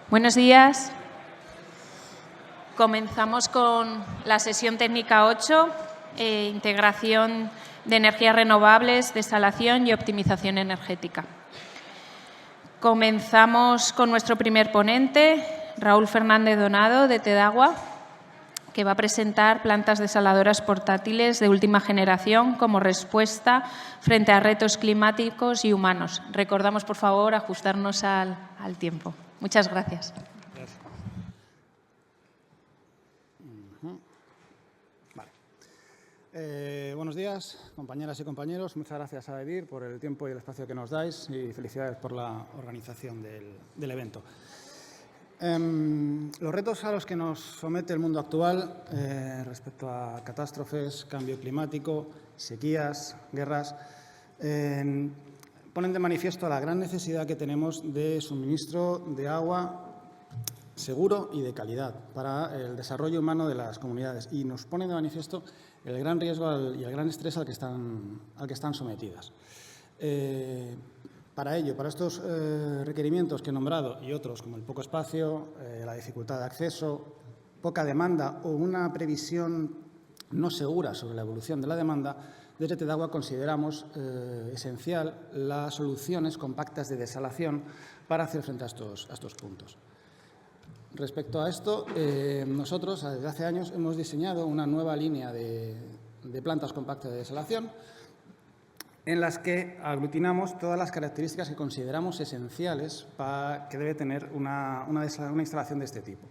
Buenos días. Comenzamos con la sesión técnica 8, integración de energías renovables, desalación y optimización energética. Comenzamos con nuestro primer ponente, Raúl Fernández Donado, de Tedagua, que va a presentar plantas desaladoras portátiles de última generación como respuesta frente a retos climáticos y humanos. Recordamos, por favor, ajustarnos al tiempo. Muchas gracias. Vale. Buenos días, compañeras y compañeros. Muchas gracias a EDIR por el tiempo y el espacio que nos dais y felicidades por la organización del evento. Los retos a los que nos somete el mundo actual respecto a catástrofes, cambio climático, sequías, guerras, ponen de manifiesto la gran necesidad que tenemos de suministro de agua seguro y de calidad para el desarrollo humano de las comunidades y nos ponen de manifiesto el gran riesgo y el gran estrés al que están sometidas. Para ello, para estos requerimientos que he nombrado y otros como el poco espacio, la dificultad de acceso, poca demanda o una previsión no segura sobre la evolución de la demanda, desde Tedagua consideramos esencial las soluciones compactas de desalación para hacer frente a estos puntos. Respecto a esto, nosotros desde hace años hemos diseñado una nueva línea de plantas compactas de desalación en las que aglutinamos todas las características que consideramos esenciales que debe tener una instalación de este tipo.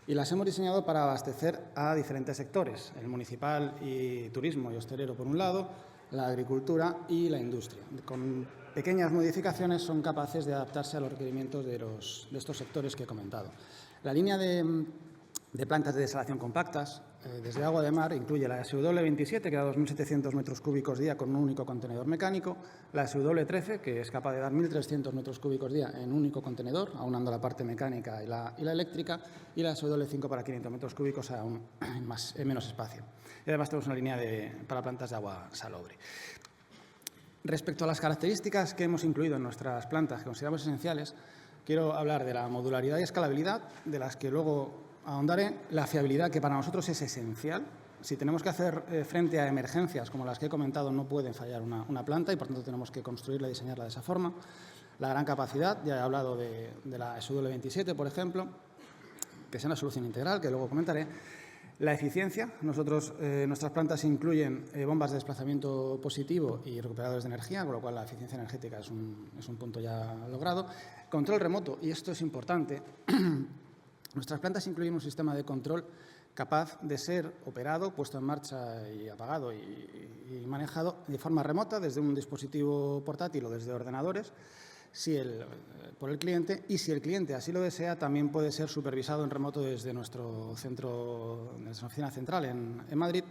Y las hemos diseñado para abastecer a diferentes sectores, el municipal y turismo y hostelero por un lado, la agricultura y la industria. Con pequeñas modificaciones son capaces de adaptarse a los requerimientos de estos sectores que he comentado. La línea de plantas de desalación compactas desde agua de mar incluye la SW27, que da 2.700 metros cúbicos día con un único contenedor mecánico, la SW13, que es capaz de dar 1.300 metros cúbicos día en un único contenedor, aunando la parte mecánica y la eléctrica, y la SW5 para 500 metros cúbicos aún en menos espacio. Y además tenemos una línea para plantas de agua salobre. Respecto a las características que hemos incluido en nuestras plantas que consideramos esenciales, quiero hablar de la modularidad y escalabilidad, de las que luego ahondaré, la fiabilidad, que para nosotros es esencial. Si tenemos que hacer frente a emergencias como las que he comentado, no pueden fallar una planta y, por tanto, tenemos que construirla y diseñarla de esa forma. La gran capacidad, ya he hablado de la SW27, por ejemplo, que es una solución integral, que luego comentaré. La eficiencia. Nuestras plantas incluyen bombas de desplazamiento positivo y recuperadores de energía, con lo cual la eficiencia energética es un punto ya logrado. Control remoto, y esto es importante. Nuestras plantas incluyen un sistema de control capaz de ser operado, puesto en marcha y apagado y manejado de forma remota desde un dispositivo portátil o desde ordenadores por el cliente, y si el cliente así lo desea, también puede ser supervisado en remoto desde nuestro centro, desde nuestra oficina central en Madrid,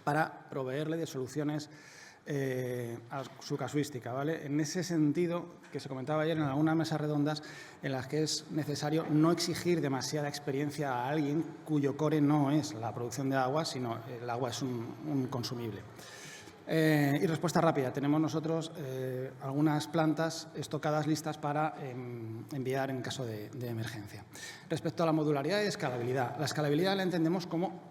para proveerle de soluciones a su casuística, ¿vale? En ese sentido, que se comentaba ayer en algunas mesas redondas, en las que es necesario no exigir demasiada experiencia a alguien cuyo core no es la producción de agua, sino el agua es un consumible. Y respuesta rápida. Tenemos nosotros algunas plantas estocadas listas para enviar en caso de emergencia. Respecto a la modularidad y escalabilidad, la escalabilidad la entendemos como,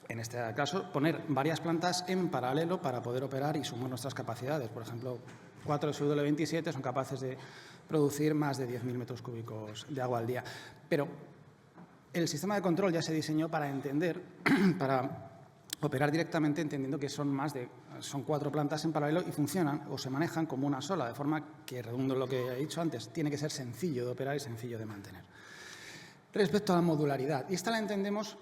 en este caso, poner varias plantas en paralelo para poder operar y sumar nuestras capacidades. Por ejemplo, 4 SW27 son capaces de producir más de 10.000 metros cúbicos de agua al día. Pero el sistema de control ya se diseñó para operar directamente, entendiendo que son 4 plantas en paralelo y funcionan o se manejan como una sola, de forma que, redundo en lo que he dicho antes, tiene que ser sencillo de operar y sencillo de mantener. Respecto a la modularidad, y esta la entendemos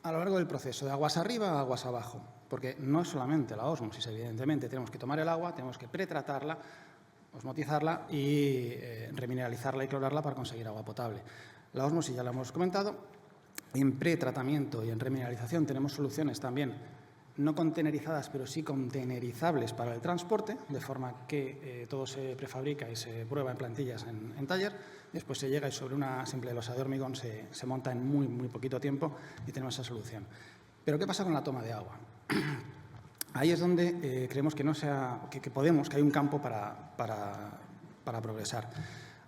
a lo largo del proceso, de aguas arriba a aguas abajo, porque no es solamente la ósmosis, evidentemente. Tenemos que tomar el agua, tenemos que pretratarla, osmotizarla y remineralizarla y clorarla para conseguir agua potable. La ósmosis ya la hemos comentado. En pretratamiento y en remineralización tenemos soluciones también no contenerizadas, pero sí contenerizables para el transporte, de forma que todo se prefabrica y se prueba en plantillas en taller. Después se llega y sobre una simple losa de hormigón se monta en muy poquito tiempo y tenemos esa solución. Pero ¿qué pasa con la toma de agua? Ahí es donde creemos que que hay un campo para progresar.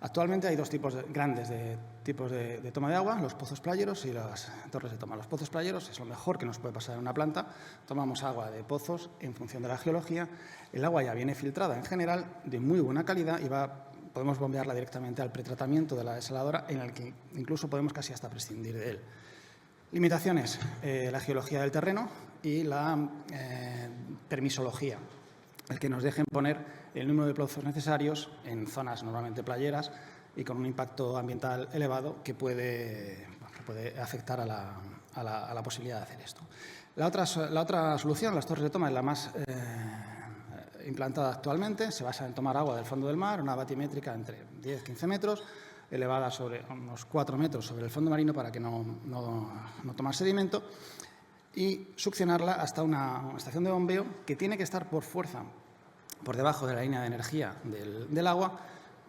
Actualmente hay dos tipos grandes de tipos de toma de agua, los pozos playeros y las torres de toma. Los pozos playeros es lo mejor que nos puede pasar en una planta. Tomamos agua de pozos en función de la geología. El agua ya viene filtrada en general, de muy buena calidad y podemos bombearla directamente al pretratamiento de la desaladora, en el que incluso podemos casi hasta prescindir de él. Limitaciones, la geología del terreno y la permisología, el que nos dejen poner el número de pozos necesarios en zonas normalmente playeras y con un impacto ambiental elevado que puede afectar a la posibilidad de hacer esto. La otra solución, las torres de toma, es la más implantada actualmente. Se basa en tomar agua del fondo del mar, una batimétrica entre 10-15 metros, elevada sobre unos 4 metros sobre el fondo marino para que no tomar sedimento, y succionarla hasta una estación de bombeo que tiene que estar por fuerza por debajo de la línea de energía del agua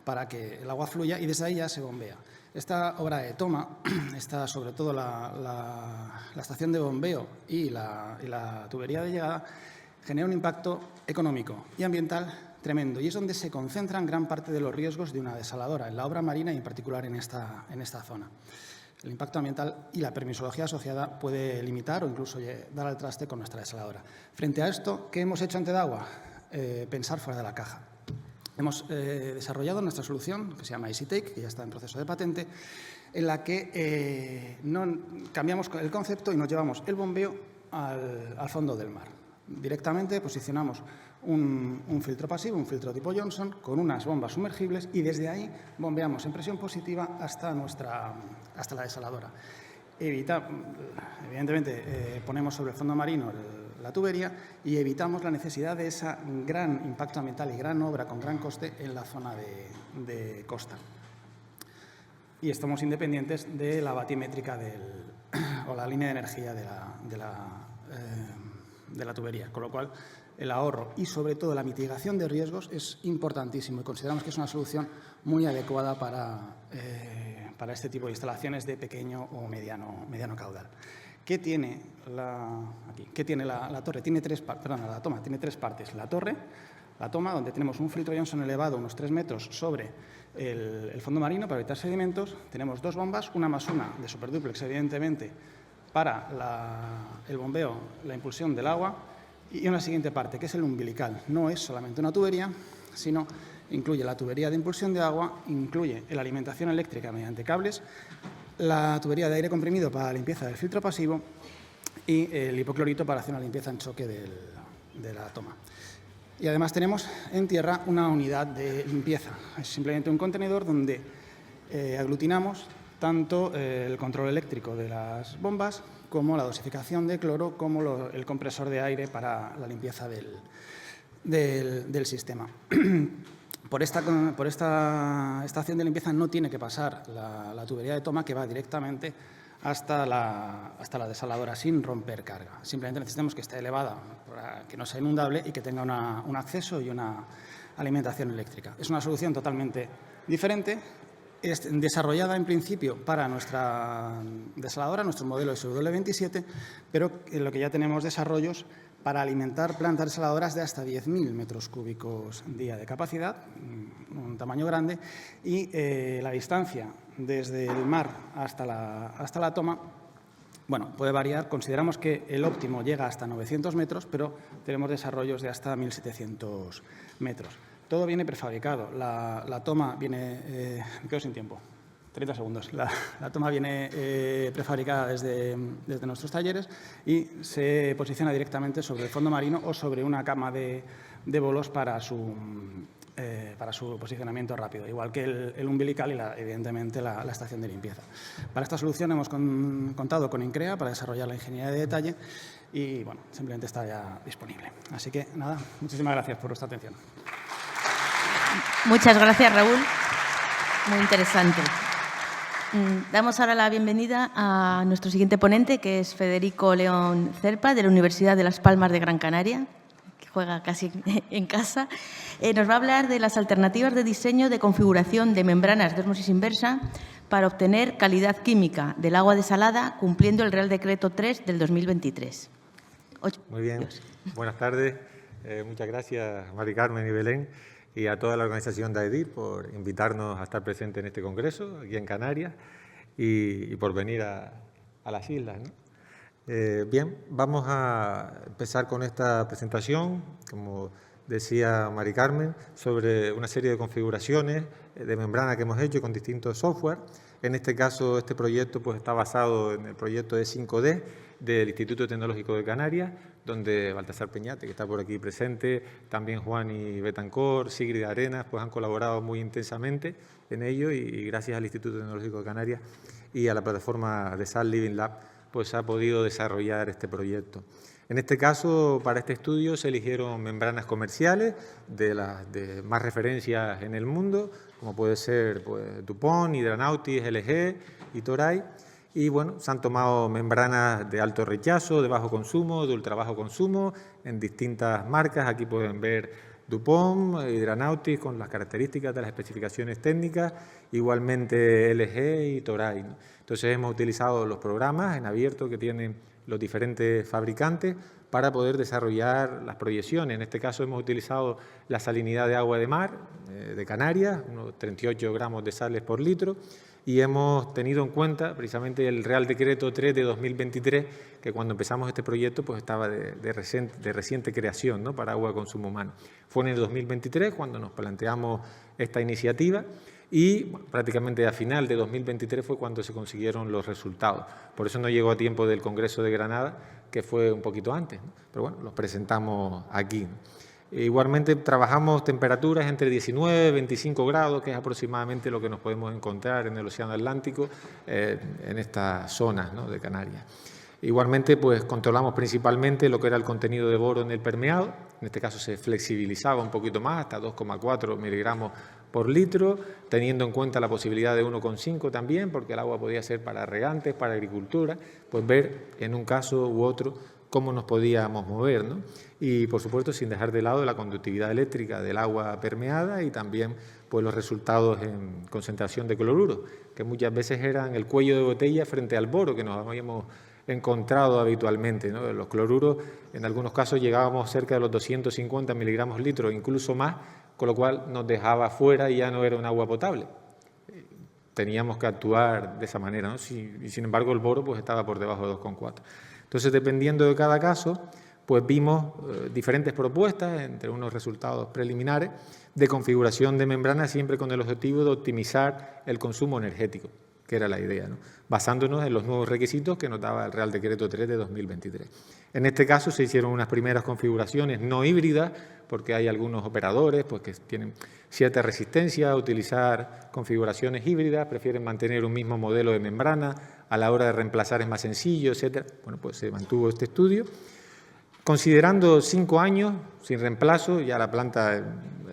para que el agua fluya, y desde ahí ya se bombea. Esta obra de toma, sobre todo la estación de bombeo y la tubería de llegada, genera un impacto económico y ambiental tremendo, y es donde se concentran gran parte de los riesgos de una desaladora, en la obra marina y en particular en esta zona. El impacto ambiental y la permisología asociada puede limitar o incluso dar al traste con nuestra desaladora. Frente a esto, ¿qué hemos hecho ante Tedagua? Pensar fuera de la caja. Hemos desarrollado nuestra solución, que se llama EasyTake, que ya está en proceso de patente, en la que cambiamos el concepto y nos llevamos el bombeo al fondo del mar. Directamente posicionamos un filtro pasivo, un filtro tipo Johnson, con unas bombas sumergibles, y desde ahí bombeamos en presión positiva hasta la desaladora. Evidentemente, ponemos sobre el fondo marino la tubería y evitamos la necesidad de ese gran impacto ambiental y gran obra con gran coste en la zona de costa. Y estamos independientes de la batimétrica o la línea de energía de la tubería, con lo cual el ahorro y sobre todo la mitigación de riesgos es importantísimo, y consideramos que es una solución muy adecuada para este tipo de instalaciones de pequeño o mediano caudal. ¿Qué tiene la torre? La toma tiene tres partes. La toma, donde tenemos un filtro Johnson elevado unos 3 metros sobre el fondo marino para evitar sedimentos. Tenemos dos bombas, una más una de superdúplex, evidentemente, para el bombeo, la impulsión del agua, y una siguiente parte, que es el umbilical. No es solamente una tubería, sino incluye la tubería de impulsión de agua, incluye la alimentación eléctrica mediante cables, la tubería de aire comprimido para la limpieza del filtro pasivo y el hipoclorito para hacer una limpieza en choque de la toma. Y además tenemos en tierra una unidad de limpieza. Es simplemente un contenedor donde aglutinamos tanto el control eléctrico de las bombas como la dosificación de cloro, como el compresor de aire para la limpieza del sistema. Por esta estación de limpieza no tiene que pasar la tubería de toma, que va directamente hasta la desaladora sin romper carga. Simplemente necesitamos que esté elevada para que no sea inundable y que tenga un acceso y una alimentación eléctrica. Es una solución totalmente diferente. Es desarrollada en principio para nuestra desaladora, nuestro modelo SW27, pero en lo que ya tenemos desarrollos para alimentar plantas desaladoras de hasta 10.000 metros cúbicos día de capacidad, un tamaño grande, y la distancia desde el mar hasta la toma, puede variar. Consideramos que el óptimo llega hasta 900 metros, pero tenemos desarrollos de hasta 1.700 metros. Todo viene prefabricado. La toma viene... me quedo sin tiempo. 30 segundos. La toma viene prefabricada desde nuestros talleres y se posiciona directamente sobre el fondo marino o sobre una cama de bolos para su posicionamiento rápido, igual que el umbilical y, evidentemente, la estación de limpieza. Para esta solución hemos contado con INCREA para desarrollar la ingeniería de detalle y, simplemente está ya disponible. Así que, nada, muchísimas gracias por vuestra atención. Muchas gracias, Raúl. Muy interesante. Damos ahora la bienvenida a nuestro siguiente ponente, que es Federico León Cerpa, de la Universidad de Las Palmas de Gran Canaria, que juega casi en casa. Nos va a hablar de las alternativas de diseño de configuración de membranas de ósmosis inversa para obtener calidad química del agua desalada, cumpliendo el Real Decreto 3 del 2023. Muy bien. Buenas tardes. Muchas gracias, Mari Carmen y Belén, y a toda la organización de AEDIR por invitarnos a estar presentes en este congreso, aquí en Canarias, y por venir a las islas, ¿no? Bien, vamos a empezar con esta presentación, como decía Mari Carmen, sobre una serie de configuraciones de membrana que hemos hecho con distintos software. En este caso, este proyecto pues, está basado en el proyecto E5D del Instituto Tecnológico de Canarias, donde Baltasar Peñate, que está por aquí presente, también Juan y Betancor, Sigrid Arenas, pues han colaborado muy intensamente en ello y gracias al Instituto Tecnológico de Canarias y a la plataforma de SAL Living Lab, pues se ha podido desarrollar este proyecto. En este caso, para este estudio se eligieron membranas comerciales de las de más referencias en el mundo, como puede ser pues, DuPont, Hydranautis, LG y Toray. Y bueno, se han tomado membranas de alto rechazo, de bajo consumo, de ultra bajo consumo, en distintas marcas. Aquí pueden ver DuPont, Hydranautis, con las características de las especificaciones técnicas, igualmente LG y Toray, ¿no? Entonces hemos utilizado los programas en abierto que tienen los diferentes fabricantes para poder desarrollar las proyecciones. En este caso hemos utilizado la salinidad de agua de mar de Canarias, unos 38 gramos de sales por litro, y hemos tenido en cuenta precisamente el Real Decreto 3 de 2023, que cuando empezamos este proyecto pues estaba de reciente creación, ¿no? Para agua de consumo humano. Fue en el 2023 cuando nos planteamos esta iniciativa y bueno, prácticamente a final de 2023 fue cuando se consiguieron los resultados. Por eso no llegó a tiempo del Congreso de Granada, que fue un poquito antes, ¿no? Pero bueno, los presentamos aquí, ¿no? Igualmente trabajamos temperaturas entre 19 y 25 grados, que es aproximadamente lo que nos podemos encontrar en el Océano Atlántico, en estas zonas, ¿no? De Canarias. Igualmente, pues controlamos principalmente lo que era el contenido de boro en el permeado. En este caso se flexibilizaba un poquito más, hasta 2,4 miligramos por litro, teniendo en cuenta la posibilidad de 1,5 también, porque el agua podía ser para regantes, para agricultura, pues ver en un caso u otro cómo nos podíamos mover, ¿no? Y, por supuesto, sin dejar de lado la conductividad eléctrica del agua permeada y también pues, los resultados en concentración de cloruro, que muchas veces eran el cuello de botella frente al boro que nos habíamos encontrado habitualmente, ¿no? Los cloruros, en algunos casos, llegábamos cerca de los 250 miligramos litro, incluso más, con lo cual nos dejaba fuera y ya no era un agua potable. Teníamos que actuar de esa manera, ¿no? Y, sin embargo, el boro pues, estaba por debajo de 2,4. Entonces, dependiendo de cada caso, pues vimos diferentes propuestas, entre unos resultados preliminares, de configuración de membranas, siempre con el objetivo de optimizar el consumo energético, que era la idea, ¿no? Basándonos en los nuevos requisitos que nos daba el Real Decreto 3 de 2023. En este caso se hicieron unas primeras configuraciones no híbridas, porque hay algunos operadores pues, que tienen cierta resistencia a utilizar configuraciones híbridas, prefieren mantener un mismo modelo de membrana, a la hora de reemplazar es más sencillo, etcétera. Bueno, pues se mantuvo este estudio. Considerando 5 años sin reemplazo, ya la planta,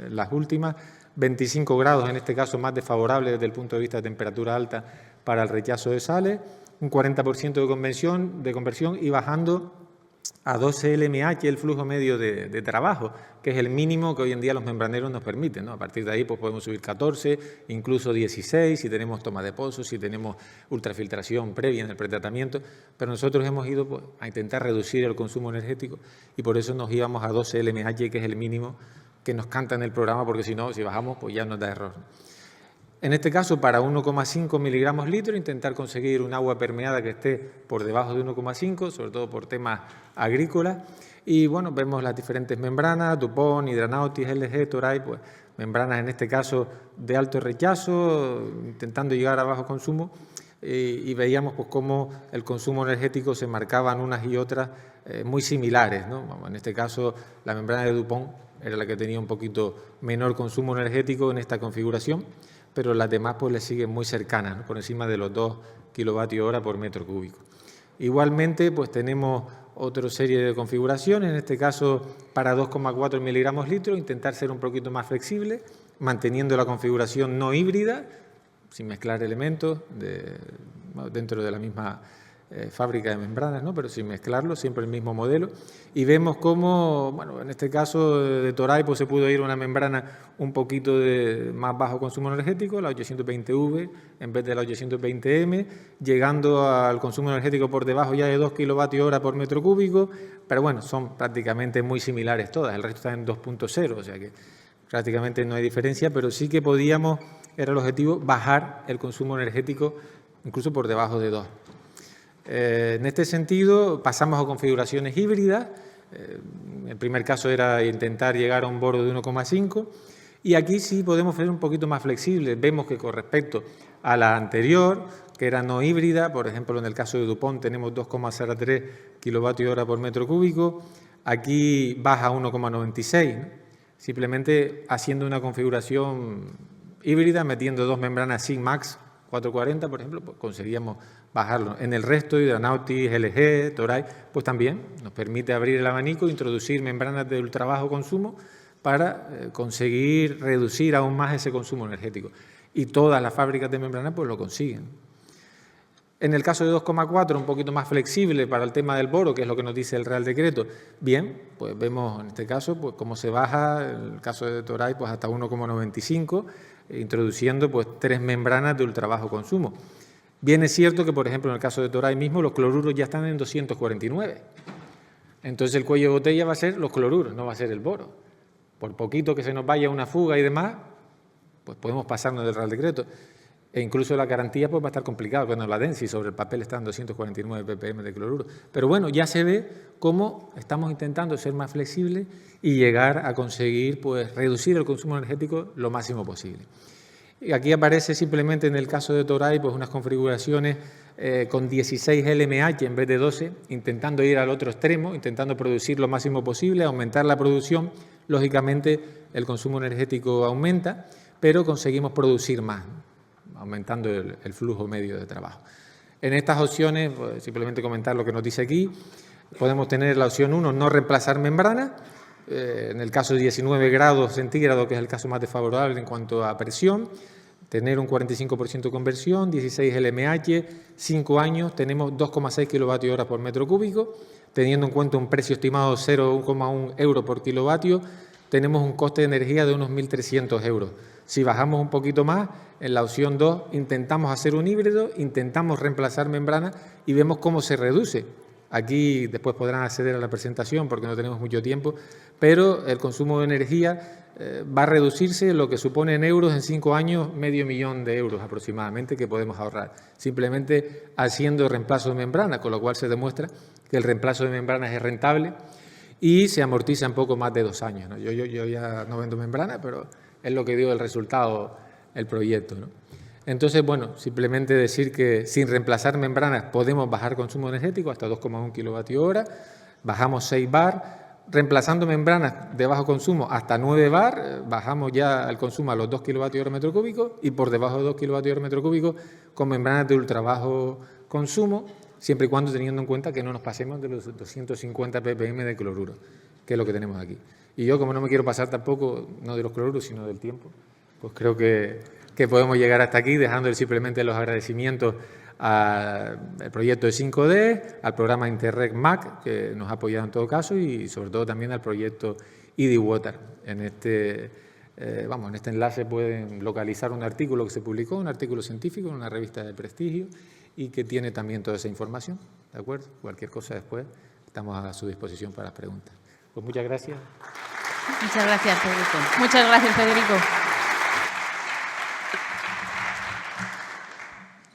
las últimas, 25 grados, en este caso más desfavorable desde el punto de vista de temperatura alta para el rechazo de sales, un 40% de conversión y bajando a 12 LMH el flujo medio de trabajo, que es el mínimo que hoy en día los membraneros nos permiten, ¿no? A partir de ahí pues podemos subir 14, incluso 16, si tenemos toma de pozos, si tenemos ultrafiltración previa en el pretratamiento, pero nosotros hemos ido pues, a intentar reducir el consumo energético y por eso nos íbamos a 12 LMH, que es el mínimo que nos canta en el programa, porque si no, si bajamos, pues ya nos da error. En este caso, para 1,5 miligramos litro, intentar conseguir un agua permeada que esté por debajo de 1,5, sobre todo por temas agrícolas. Y bueno, vemos las diferentes membranas, DuPont, Hydranautis, LG, Toray, pues membranas en este caso de alto rechazo, intentando llegar a bajo consumo. Y veíamos pues cómo el consumo energético se marcaban unas y otras muy similares, ¿no? En este caso, la membrana de DuPont era la que tenía un poquito menor consumo energético en esta configuración, pero las demás pues le siguen muy cercanas, ¿no? Por encima de los 2 kilovatios hora por metro cúbico. Igualmente, pues tenemos otra serie de configuraciones, en este caso para 2,4 miligramos litro, intentar ser un poquito más flexible, manteniendo la configuración no híbrida, sin mezclar elementos dentro de la misma fábrica de membranas, ¿no? Pero sin mezclarlo, siempre el mismo modelo. Y vemos cómo, bueno, en este caso de Toray pues se pudo ir a una membrana un poquito de más bajo consumo energético, la 820V en vez de la 820M, llegando al consumo energético por debajo ya de 2 kWh por metro cúbico, pero bueno, son prácticamente muy similares todas, el resto está en 2.0, o sea que prácticamente no hay diferencia, pero sí que podíamos, era el objetivo, bajar el consumo energético incluso por debajo de 2. En este sentido, pasamos a configuraciones híbridas. El primer caso era intentar llegar a un boro de 1,5 y aquí sí podemos ser un poquito más flexibles. Vemos que con respecto a la anterior, que era no híbrida, por ejemplo, en el caso de DuPont tenemos 2,03 kWh por metro cúbico, aquí baja a 1,96, ¿no? Simplemente haciendo una configuración híbrida, metiendo 2 membranas SIGMAX 440, por ejemplo, pues conseguíamos bajarlo. En el resto, Hydranautis, LG, Toray, pues también nos permite abrir el abanico e introducir membranas de ultra bajo consumo para conseguir reducir aún más ese consumo energético. Y todas las fábricas de membranas pues lo consiguen. En el caso de 2,4, un poquito más flexible para el tema del boro, que es lo que nos dice el Real Decreto. Bien, pues vemos en este caso pues cómo se baja, en el caso de Toray, pues hasta 1,95, introduciendo pues 3 membranas de ultra bajo consumo. Bien es cierto que, por ejemplo, en el caso de Toray mismo, los cloruros ya están en 249. Entonces el cuello de botella va a ser los cloruros, no va a ser el boro. Por poquito que se nos vaya una fuga y demás, pues podemos pasarnos del Real Decreto. E incluso la garantía pues va a estar complicado que nos la den si sobre el papel están 249 ppm de cloruro. Pero bueno, ya se ve cómo estamos intentando ser más flexibles y llegar a conseguir pues reducir el consumo energético lo máximo posible. Y aquí aparece simplemente en el caso de Toray pues unas configuraciones con 16 LMH en vez de 12, intentando ir al otro extremo, intentando producir lo máximo posible, aumentar la producción. Lógicamente el consumo energético aumenta, pero conseguimos producir más, aumentando el flujo medio de trabajo. En estas opciones, pues, simplemente comentar lo que nos dice aquí, podemos tener la opción 1, no reemplazar membrana, en el caso de 19 grados centígrados, que es el caso más desfavorable en cuanto a presión, tener un 45% de conversión, 16 LMH, 5 años, tenemos 2,6 kWh por metro cúbico, teniendo en cuenta un precio estimado de 0,1 euro por kilovatio, tenemos un coste de energía de unos 1.300 euros. Si bajamos un poquito más, en la opción 2 intentamos hacer un híbrido, intentamos reemplazar membranas y vemos cómo se reduce. Aquí después podrán acceder a la presentación porque no tenemos mucho tiempo, pero el consumo de energía va a reducirse, lo que supone en euros en 5 años, $500.000 de euros aproximadamente que podemos ahorrar, simplemente haciendo reemplazo de membranas, con lo cual se demuestra que el reemplazo de membranas es rentable y se amortiza en poco más de 2 años, ¿no? Yo ya no vendo membranas, pero es lo que dio el resultado el proyecto, ¿no? Entonces, bueno, simplemente decir que sin reemplazar membranas podemos bajar consumo energético hasta 2,1 kWh, bajamos 6 bar, reemplazando membranas de bajo consumo hasta 9 bar, bajamos ya el consumo a los 2 kWh metro cúbico y por debajo de 2 kWh metro cúbico con membranas de ultra bajo consumo, siempre y cuando teniendo en cuenta que no nos pasemos de los 250 ppm de cloruro, que es lo que tenemos aquí. Y yo, como no me quiero pasar tampoco, no de los cloruros, sino del tiempo, pues creo que podemos llegar hasta aquí, dejando simplemente los agradecimientos al proyecto de 5D, al programa Interreg MAC, que nos ha apoyado en todo caso, y sobre todo también al proyecto EadyWater. En este enlace pueden localizar un artículo que se publicó, un artículo científico en una revista de prestigio y que tiene también toda esa información, ¿de acuerdo? Cualquier cosa después estamos a su disposición para las preguntas. Pues muchas gracias. Muchas gracias, Federico. Muchas gracias, Federico.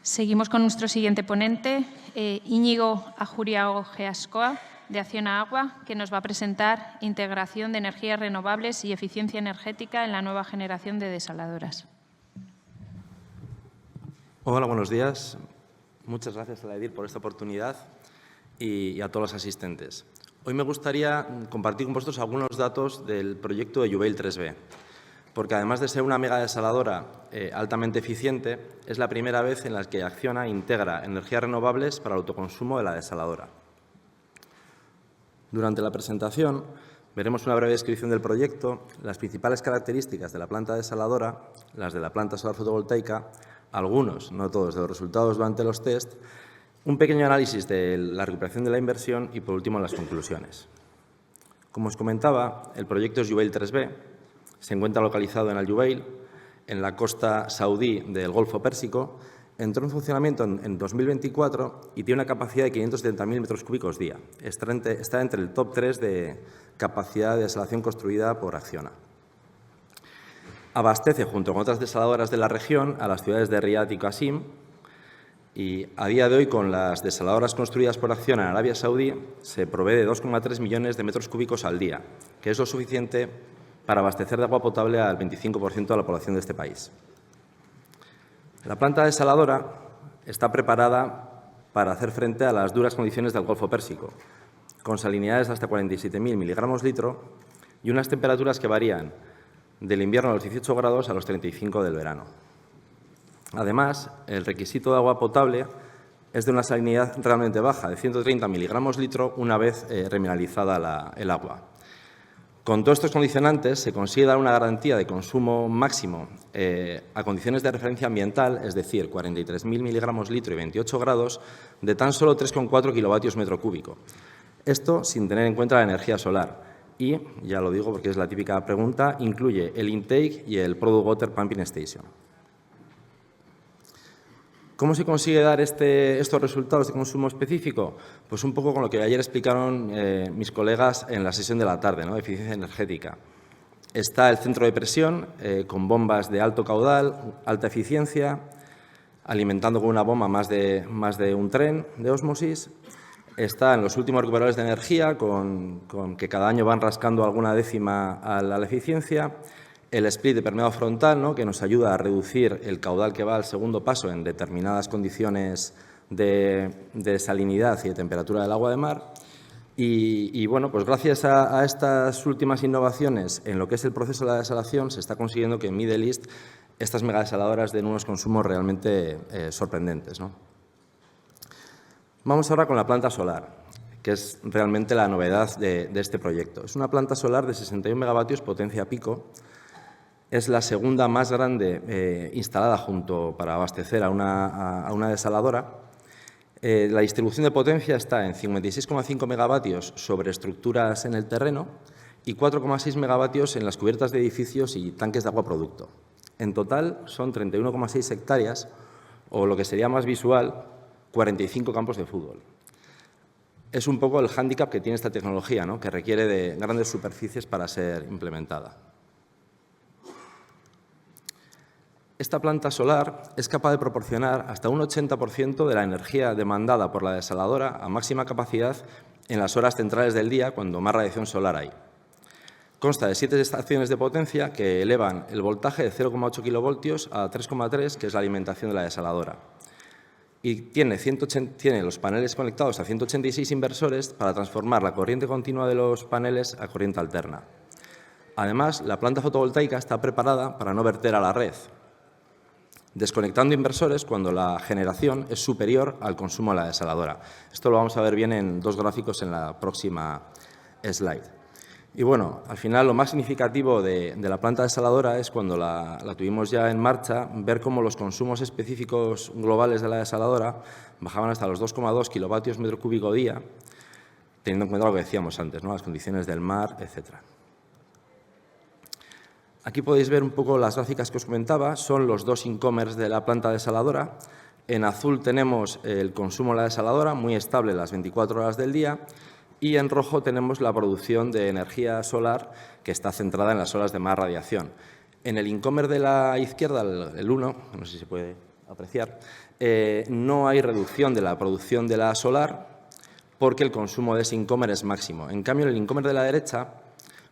Seguimos con nuestro siguiente ponente, Íñigo Ajuriago Geascoa, de Acción a Agua, que nos va a presentar integración de energías renovables y eficiencia energética en la nueva generación de desaladoras. Hola, buenos días. Muchas gracias a la EDIR por esta oportunidad y a todos los asistentes. Hoy me gustaría compartir con vosotros algunos datos del proyecto de Jubail 3B, porque además de ser una mega desaladora altamente eficiente, es la primera vez en la que Acciona integra energías renovables para el autoconsumo de la desaladora. Durante la presentación veremos una breve descripción del proyecto, las principales características de la planta desaladora, las de la planta solar fotovoltaica, algunos, no todos, de los resultados durante los test, un pequeño análisis de la recuperación de la inversión y, por último, las conclusiones. Como os comentaba, el proyecto es Jubail 3B, se encuentra localizado en Al-Jubail, en la costa saudí del Golfo Pérsico, entró en funcionamiento en 2024 y tiene una capacidad de 570.000 metros cúbicos día. Está entre el top 3 de capacidad de desalación construida por Acciona. Abastece, junto con otras desaladoras de la región, a las ciudades de Riad y Qasim, y a día de hoy, con las desaladoras construidas por Acciona en Arabia Saudí, se provee de 2,3 millones de metros cúbicos al día, que es lo suficiente para abastecer de agua potable al 25% de la población de este país. La planta desaladora está preparada para hacer frente a las duras condiciones del Golfo Pérsico, con salinidades de hasta 47.000 miligramos litro y unas temperaturas que varían del invierno a los 18 grados a los 35 del verano. Además, el requisito de agua potable es de una salinidad realmente baja, de 130 miligramos litro, una vez remineralizada el agua. Con todos estos condicionantes se consigue dar una garantía de consumo máximo a condiciones de referencia ambiental, es decir, 43.000 miligramos litro y 28 grados, de tan solo 3,4 kilovatios metro cúbico. Esto sin tener en cuenta la energía solar. Y, ya lo digo porque es la típica pregunta, incluye el intake y el Product Water Pumping Station. ¿Cómo se consigue dar estos resultados de consumo específico? Pues un poco con lo que ayer explicaron mis colegas en la sesión de la tarde, ¿no?, de eficiencia energética. Está el centro de presión con bombas de alto caudal, alta eficiencia, alimentando con una bomba más de un tren de ósmosis. Están los últimos recuperadores de energía con que cada año van rascando alguna décima a la eficiencia. El split de permeado frontal, ¿no?, que nos ayuda a reducir el caudal que va al segundo paso en determinadas condiciones de salinidad y de temperatura del agua de mar. Y bueno, pues gracias a estas últimas innovaciones en lo que es el proceso de la desalación, se está consiguiendo que en Middle East estas megadesaladoras den unos consumos realmente sorprendentes, ¿no? Vamos ahora con la planta solar, que es realmente la novedad de este proyecto. Es una planta solar de 61 megavatios potencia pico. Es la segunda más grande instalada para abastecer a una desaladora. La distribución de potencia está en 56,5 megavatios sobre estructuras en el terreno y 4,6 megavatios en las cubiertas de edificios y tanques de agua producto. En total son 31,6 hectáreas, o lo que sería más visual, 45 campos de fútbol. Es un poco el hándicap que tiene esta tecnología, ¿no?, que requiere de grandes superficies para ser implementada. Esta planta solar es capaz de proporcionar hasta un 80% de la energía demandada por la desaladora a máxima capacidad en las horas centrales del día, cuando más radiación solar hay. Consta de 7 estaciones de potencia que elevan el voltaje de 0,8 kilovoltios a 3,3, que es la alimentación de la desaladora. Y tiene los paneles conectados a 186 inversores para transformar la corriente continua de los paneles a corriente alterna. Además, la planta fotovoltaica está preparada para no verter a la red, desconectando inversores cuando la generación es superior al consumo de la desaladora. Esto lo vamos a ver bien en dos gráficos en la próxima slide. Y bueno, al final lo más significativo de la planta desaladora es cuando la tuvimos ya en marcha, ver cómo los consumos específicos globales de la desaladora bajaban hasta los 2,2 kilovatios metro cúbico día, teniendo en cuenta lo que decíamos antes, ¿no?, las condiciones del mar, etcétera. Aquí podéis ver un poco las gráficas que os comentaba, son los dos incomers de la planta desaladora. En azul tenemos el consumo de la desaladora, muy estable las 24 horas del día, y en rojo tenemos la producción de energía solar, que está centrada en las horas de más radiación. En el incomer de la izquierda, el 1, no sé si se puede apreciar, no hay reducción de la producción de la solar porque el consumo de ese incomer es máximo. En cambio, en el incomer de la derecha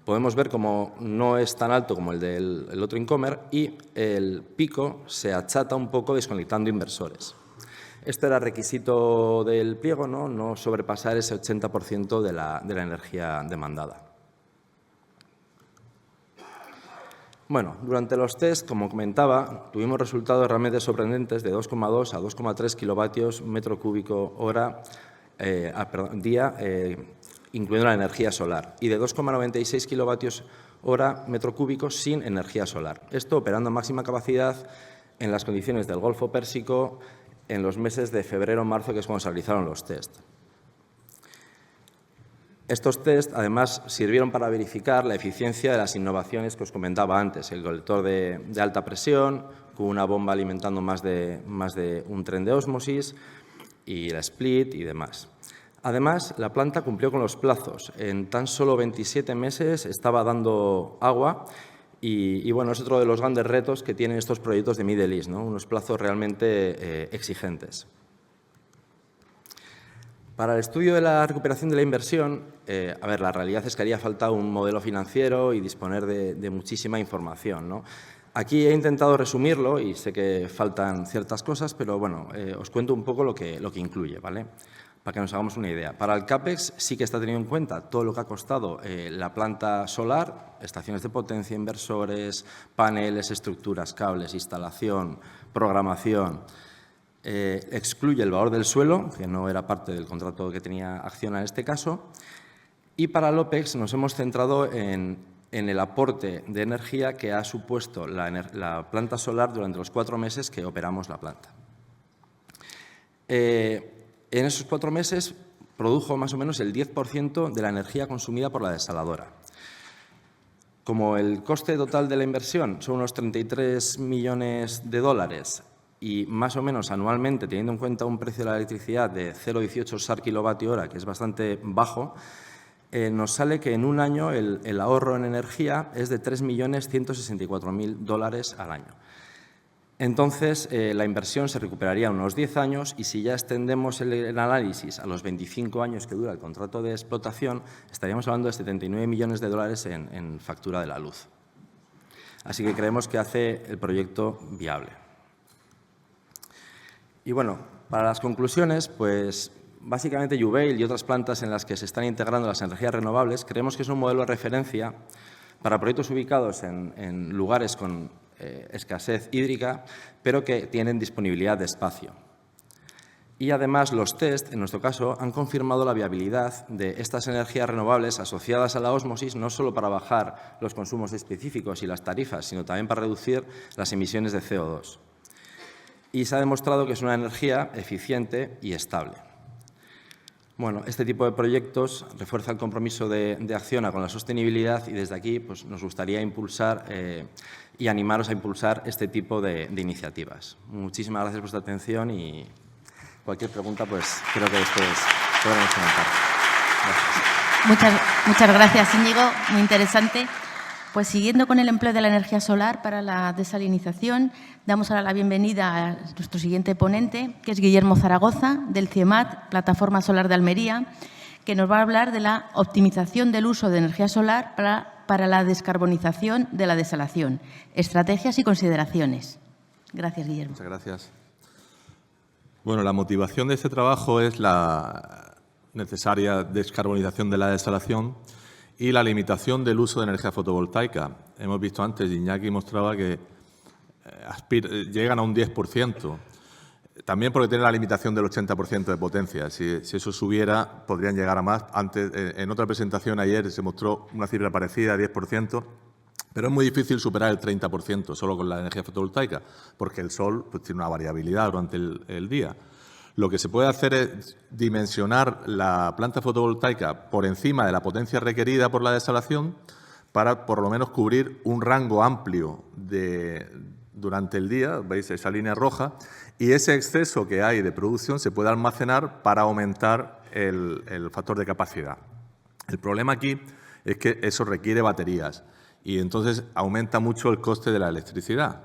podemos ver cómo no es tan alto como el del otro incomer y el pico se achata un poco desconectando inversores. Este era requisito del pliego, no sobrepasar ese 80% de la energía demandada. Bueno, durante los test, como comentaba, tuvimos resultados realmente sorprendentes de 2,2 a 2,3 kilovatios metro cúbico hora día, incluyendo la energía solar, y de 2,96 kilovatios hora metro cúbico sin energía solar. Esto operando a máxima capacidad en las condiciones del Golfo Pérsico en los meses de febrero-marzo, que es cuando se realizaron los test. Estos test, además, sirvieron para verificar la eficiencia de las innovaciones que os comentaba antes, el colector de alta presión, con una bomba alimentando más de un tren de ósmosis, y la split y demás. Además, la planta cumplió con los plazos. En tan solo 27 meses estaba dando agua y bueno, es otro de los grandes retos que tienen estos proyectos de Middle East, ¿no? Unos plazos realmente exigentes. Para el estudio de la recuperación de la inversión, la realidad es que haría falta un modelo financiero y disponer de muchísima información, ¿no? Aquí he intentado resumirlo y sé que faltan ciertas cosas, pero bueno, os cuento un poco lo que incluye, ¿vale? Para que nos hagamos una idea. Para el CAPEX sí que está teniendo en cuenta todo lo que ha costado la planta solar, estaciones de potencia, inversores, paneles, estructuras, cables, instalación, programación. Excluye el valor del suelo, que no era parte del contrato que tenía Acciona en este caso. Y para el OPEX nos hemos centrado en el aporte de energía que ha supuesto la planta solar durante los 4 meses que operamos la planta. En esos 4 meses produjo más o menos el 10% de la energía consumida por la desaladora. Como el coste total de la inversión son unos 33 millones de dólares y más o menos anualmente, teniendo en cuenta un precio de la electricidad de 0,18 SAR kWh, que es bastante bajo, nos sale que en un año el ahorro en energía es de 3.164.000 dólares al año. Entonces, la inversión se recuperaría en unos 10 años y si ya extendemos el análisis a los 25 años que dura el contrato de explotación, estaríamos hablando de 79 millones de dólares en factura de la luz. Así que creemos que hace el proyecto viable. Y bueno, para las conclusiones, pues básicamente Jubail y otras plantas en las que se están integrando las energías renovables creemos que es un modelo de referencia para proyectos ubicados en lugares con escasez hídrica, pero que tienen disponibilidad de espacio. Y además los test, en nuestro caso, han confirmado la viabilidad de estas energías renovables asociadas a la ósmosis, no solo para bajar los consumos específicos y las tarifas, sino también para reducir las emisiones de CO2. Y se ha demostrado que es una energía eficiente y estable. Bueno, este tipo de proyectos refuerza el compromiso de Acciona con la sostenibilidad y desde aquí pues, nos gustaría impulsar y animaros a impulsar este tipo de iniciativas. Muchísimas gracias por vuestra atención y cualquier pregunta pues creo que después podremos comentar. Gracias. Muchas gracias, Íñigo. Muy interesante. Pues siguiendo con el empleo de la energía solar para la desalinización, damos ahora la bienvenida a nuestro siguiente ponente, que es Guillermo Zaragoza, del CIEMAT, Plataforma Solar de Almería, que nos va a hablar de la optimización del uso de energía solar para la descarbonización de la desalación, estrategias y consideraciones. Gracias, Guillermo. Muchas gracias. Bueno, la motivación de este trabajo es la necesaria descarbonización de la desalación y la limitación del uso de energía fotovoltaica. Hemos visto antes, Iñaki mostraba que llegan a un 10%, también porque tiene la limitación del 80% de potencia. Si eso subiera, podrían llegar a más. Antes, en otra presentación ayer se mostró una cifra parecida, 10%, pero es muy difícil superar el 30% solo con la energía fotovoltaica, porque el sol pues, tiene una variabilidad durante el día. Lo que se puede hacer es dimensionar la planta fotovoltaica por encima de la potencia requerida por la desalación para, por lo menos, cubrir un rango amplio durante el día, veis esa línea roja, y ese exceso que hay de producción se puede almacenar para aumentar el factor de capacidad. El problema aquí es que eso requiere baterías y entonces aumenta mucho el coste de la electricidad.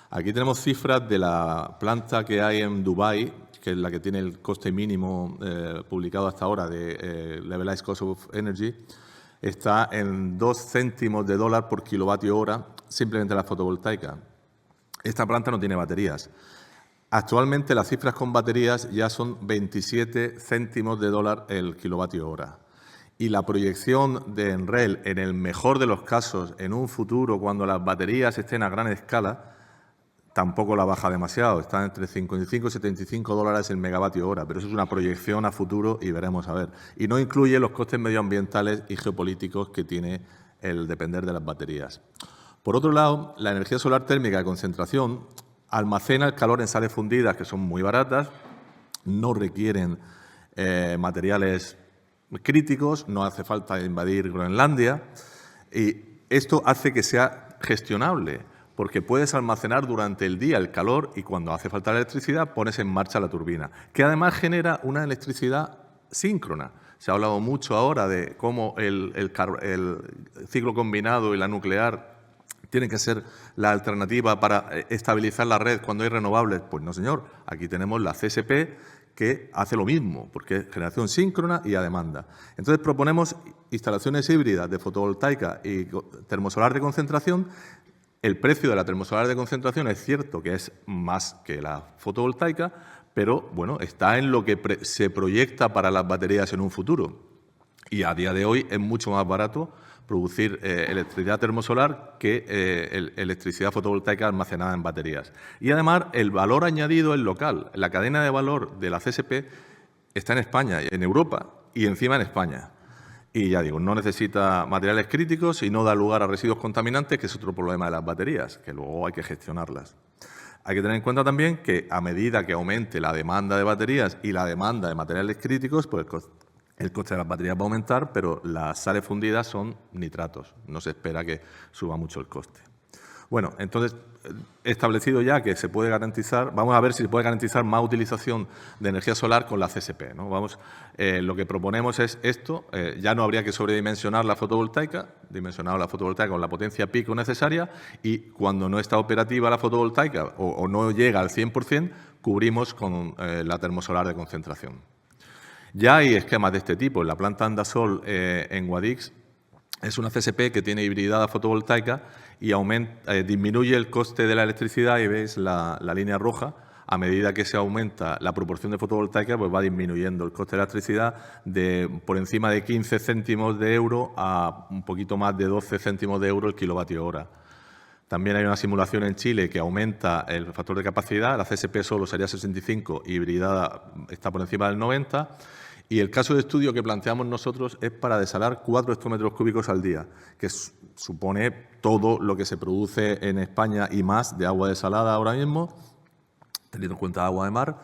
Aquí tenemos cifras de la planta que hay en Dubái, que es la que tiene el coste mínimo publicado hasta ahora de Levelized Cost of Energy, está en 2 céntimos de dólar por kilovatio hora, simplemente la fotovoltaica. Esta planta no tiene baterías. Actualmente las cifras con baterías ya son 27 céntimos de dólar el kilovatio hora. Y la proyección de Enrel, en el mejor de los casos, en un futuro, cuando las baterías estén a gran escala, tampoco la baja demasiado, está entre 55 y 75 dólares el megavatio hora, pero eso es una proyección a futuro y veremos a ver. Y no incluye los costes medioambientales y geopolíticos que tiene el depender de las baterías. Por otro lado, la energía solar térmica de concentración almacena el calor en sales fundidas, que son muy baratas, no requieren materiales críticos, no hace falta invadir Groenlandia, y esto hace que sea gestionable, porque puedes almacenar durante el día el calor y cuando hace falta la electricidad pones en marcha la turbina, que además genera una electricidad síncrona. Se ha hablado mucho ahora de cómo el ciclo combinado y la nuclear tienen que ser la alternativa para estabilizar la red cuando hay renovables. Pues no, señor. Aquí tenemos la CSP que hace lo mismo, porque es generación síncrona y a demanda. Entonces, proponemos instalaciones híbridas de fotovoltaica y termosolar de concentración. El precio de la termosolar de concentración es cierto que es más que la fotovoltaica, pero bueno, está en lo que se proyecta para las baterías en un futuro. Y a día de hoy es mucho más barato producir electricidad termosolar que electricidad fotovoltaica almacenada en baterías. Y además el valor añadido es local. La cadena de valor de la CSP está en España, en Europa y encima en España. Y ya digo, no necesita materiales críticos y no da lugar a residuos contaminantes, que es otro problema de las baterías, que luego hay que gestionarlas. Hay que tener en cuenta también que a medida que aumente la demanda de baterías y la demanda de materiales críticos, pues el coste de las baterías va a aumentar, pero las sales fundidas son nitratos. No se espera que suba mucho el coste. Bueno, entonces, establecido ya que se puede garantizar, vamos a ver si se puede garantizar más utilización de energía solar con la CSP, ¿no? Lo que proponemos es esto. Ya no habría que sobredimensionar la fotovoltaica, dimensionar la fotovoltaica con la potencia pico necesaria, y cuando no está operativa la fotovoltaica o no llega al 100%, cubrimos con la termosolar de concentración. Ya hay esquemas de este tipo. En la planta Andasol en Guadix es una CSP que tiene hibridada fotovoltaica y disminuye el coste de la electricidad, y veis la línea roja. A medida que se aumenta la proporción de fotovoltaica, pues va disminuyendo el coste de la electricidad por encima de 15 céntimos de euro a un poquito más de 12 céntimos de euro el kilovatio hora. También hay una simulación en Chile que aumenta el factor de capacidad. La CSP solo sería 65, hibridada está por encima del 90. Y el caso de estudio que planteamos nosotros es para desalar 4 hectómetros cúbicos al día, que supone todo lo que se produce en España y más de agua desalada ahora mismo, teniendo en cuenta agua de mar.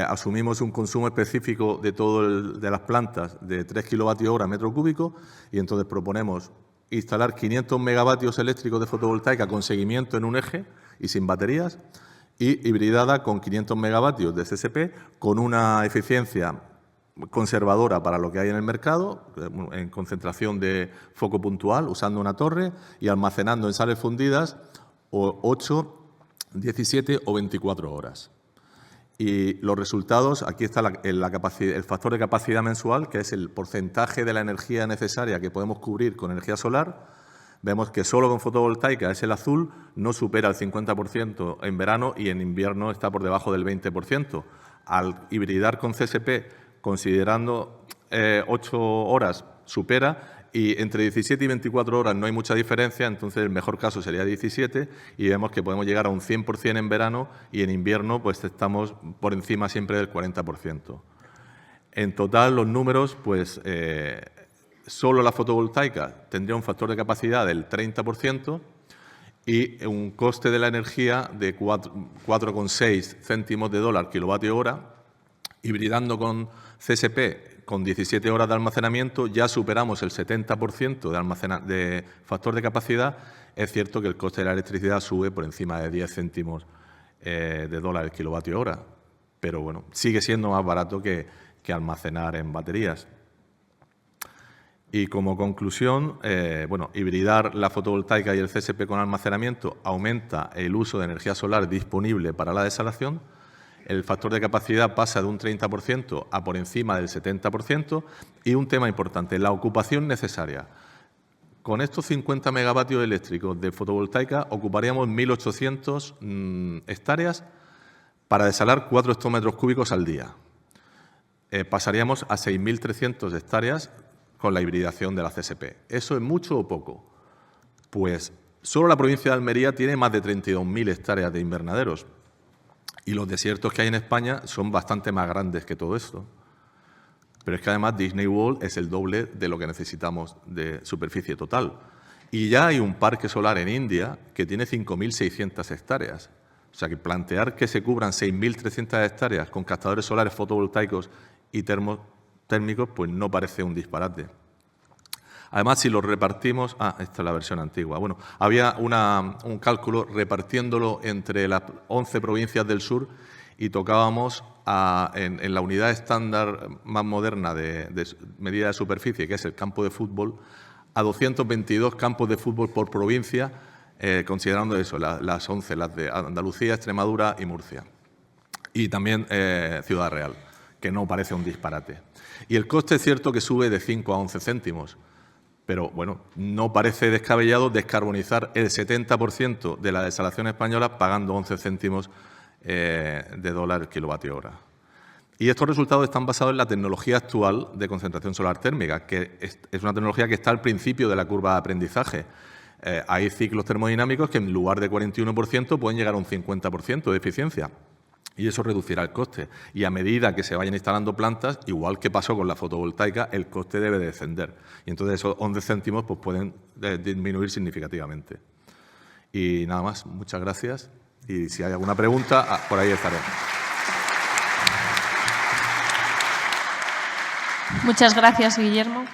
Asumimos un consumo específico de las plantas de 3 kilovatios-hora metro cúbico, y entonces proponemos instalar 500 megavatios eléctricos de fotovoltaica con seguimiento en un eje y sin baterías, y hibridada con 500 megavatios de CSP con una eficiencia conservadora para lo que hay en el mercado, en concentración de foco puntual, usando una torre y almacenando en sales fundidas 8, 17 o 24 horas. Y los resultados, aquí está el factor de capacidad mensual, que es el porcentaje de la energía necesaria que podemos cubrir con energía solar. Vemos que solo con fotovoltaica es el azul, no supera el 50% en verano y en invierno está por debajo del 20%. Al hibridar con CSP, considerando 8 horas, supera, y entre 17 y 24 horas no hay mucha diferencia, entonces el mejor caso sería 17, y vemos que podemos llegar a un 100% en verano, y en invierno pues estamos por encima siempre del 40%. En total, los números, pues solo la fotovoltaica tendría un factor de capacidad del 30% y un coste de la energía de 4,6 céntimos de dólar kilovatio hora. Hibridando con CSP, con 17 horas de almacenamiento, ya superamos el 70% de factor de capacidad. Es cierto que el coste de la electricidad sube por encima de 10 céntimos de dólar el kilovatio hora, pero bueno, sigue siendo más barato que almacenar en baterías. Y como conclusión, hibridar la fotovoltaica y el CSP con almacenamiento aumenta el uso de energía solar disponible para la desalación. El factor de capacidad pasa de un 30% a por encima del 70%. Y un tema importante, la ocupación necesaria. Con estos 50 megavatios eléctricos de fotovoltaica ocuparíamos 1.800 hectáreas para desalar 4 hectómetros cúbicos al día. Pasaríamos a 6.300 hectáreas con la hibridación de la CSP. ¿Eso es mucho o poco? Pues solo la provincia de Almería tiene más de 32.000 hectáreas de invernaderos. Y los desiertos que hay en España son bastante más grandes que todo esto. Pero es que además Disney World es el doble de lo que necesitamos de superficie total. Y ya hay un parque solar en India que tiene 5.600 hectáreas. O sea, que plantear que se cubran 6.300 hectáreas con captadores solares fotovoltaicos y térmicos, pues no parece un disparate. Además, si lo repartimos... esta es la versión antigua. Bueno, había un cálculo repartiéndolo entre las 11 provincias del sur y tocábamos en la unidad estándar más moderna de medida de superficie, que es el campo de fútbol, a 222 campos de fútbol por provincia, considerando eso, las 11, las de Andalucía, Extremadura y Murcia. Y también Ciudad Real, que no parece un disparate. Y el coste es cierto que sube de 5 a 11 céntimos, pero bueno, no parece descabellado descarbonizar el 70% de la desalación española pagando 11 céntimos de dólar el kilovatio hora. Y estos resultados están basados en la tecnología actual de concentración solar térmica, que es una tecnología que está al principio de la curva de aprendizaje. Hay ciclos termodinámicos que en lugar de 41% pueden llegar a un 50% de eficiencia. Y eso reducirá el coste. Y a medida que se vayan instalando plantas, igual que pasó con la fotovoltaica, el coste debe descender. Y entonces esos 11 céntimos pues, pueden disminuir significativamente. Y nada más, muchas gracias. Y si hay alguna pregunta, por ahí estaré. Muchas gracias, Guillermo.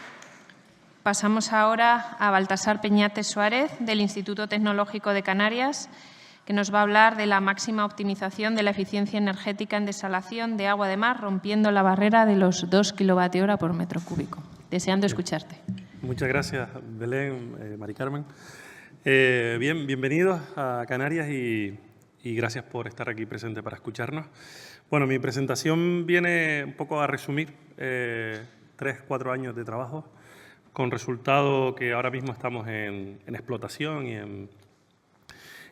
Pasamos ahora a Baltasar Peñate Suárez, del Instituto Tecnológico de Canarias, que nos va a hablar de la máxima optimización de la eficiencia energética en desalación de agua de mar, rompiendo la barrera de los 2 kWh por metro cúbico. Deseando escucharte. Muchas gracias, Belén, Mari Carmen. Bienvenidos a Canarias y gracias por estar aquí presente para escucharnos. Bueno, mi presentación viene un poco a resumir 3-4 años de trabajo con resultado que ahora mismo estamos en explotación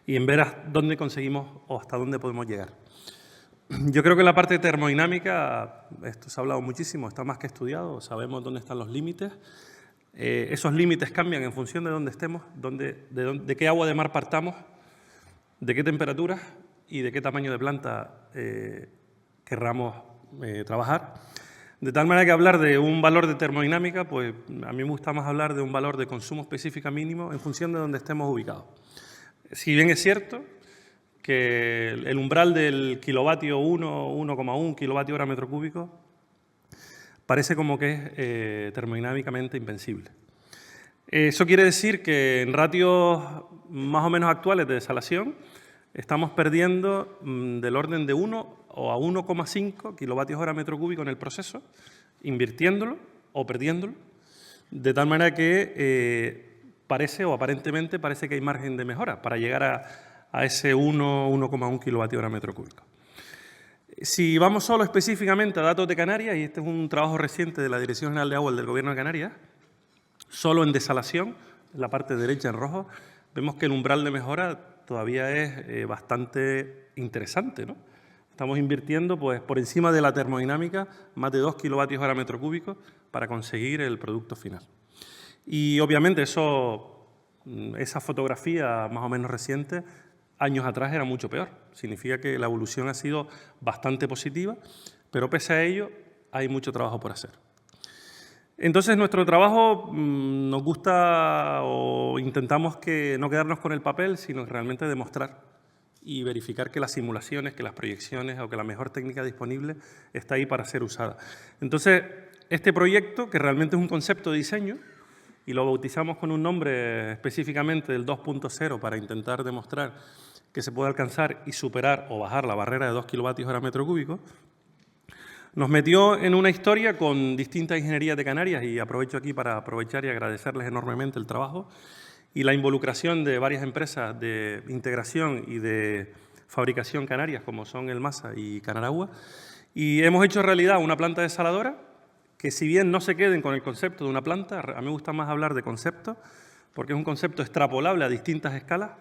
y en ver dónde conseguimos o hasta dónde podemos llegar. Yo creo que la parte termodinámica, esto se ha hablado muchísimo, está más que estudiado, sabemos dónde están los límites. Esos límites cambian en función de dónde estemos, de qué agua de mar partamos, de qué temperatura y de qué tamaño de planta querramos trabajar. De tal manera que hablar de un valor de termodinámica, pues a mí me gusta más hablar de un valor de consumo específico mínimo en función de dónde estemos ubicados. Si bien es cierto que el umbral del kilovatio 1,1 kilovatio hora metro cúbico parece como que es termodinámicamente invencible. Eso quiere decir que en ratios más o menos actuales de desalación estamos perdiendo del orden de 1 o a 1,5 kilovatios hora metro cúbico en el proceso, invirtiéndolo o perdiéndolo, de tal manera que parece o aparentemente parece que hay margen de mejora para llegar a ese 1,1 kilovatios hora metro cúbico. Si vamos solo específicamente a datos de Canarias, y este es un trabajo reciente de la Dirección General de Agua del Gobierno de Canarias, solo en desalación, en la parte derecha en rojo, vemos que el umbral de mejora todavía es bastante interesante, ¿no? Estamos invirtiendo pues, por encima de la termodinámica más de 2 kilovatios hora metro cúbico para conseguir el producto final. Y obviamente esa fotografía más o menos reciente, años atrás era mucho peor. Significa que la evolución ha sido bastante positiva, pero pese a ello hay mucho trabajo por hacer. Entonces, nuestro trabajo nos gusta o intentamos que no quedarnos con el papel, sino realmente demostrar y verificar que las simulaciones, que las proyecciones o que la mejor técnica disponible está ahí para ser usada. Entonces, este proyecto, que realmente es un concepto de diseño, y lo bautizamos con un nombre específicamente del 2.0 para intentar demostrar que se puede alcanzar y superar o bajar la barrera de 2 kilovatios hora metro cúbico, nos metió en una historia con distintas ingenierías de Canarias y aprovecho aquí para aprovechar y agradecerles enormemente el trabajo y la involucración de varias empresas de integración y de fabricación canarias como son el Masa y Canaragua y hemos hecho realidad una planta desaladora que si bien no se queden con el concepto de una planta, a mí me gusta más hablar de concepto porque es un concepto extrapolable a distintas escalas,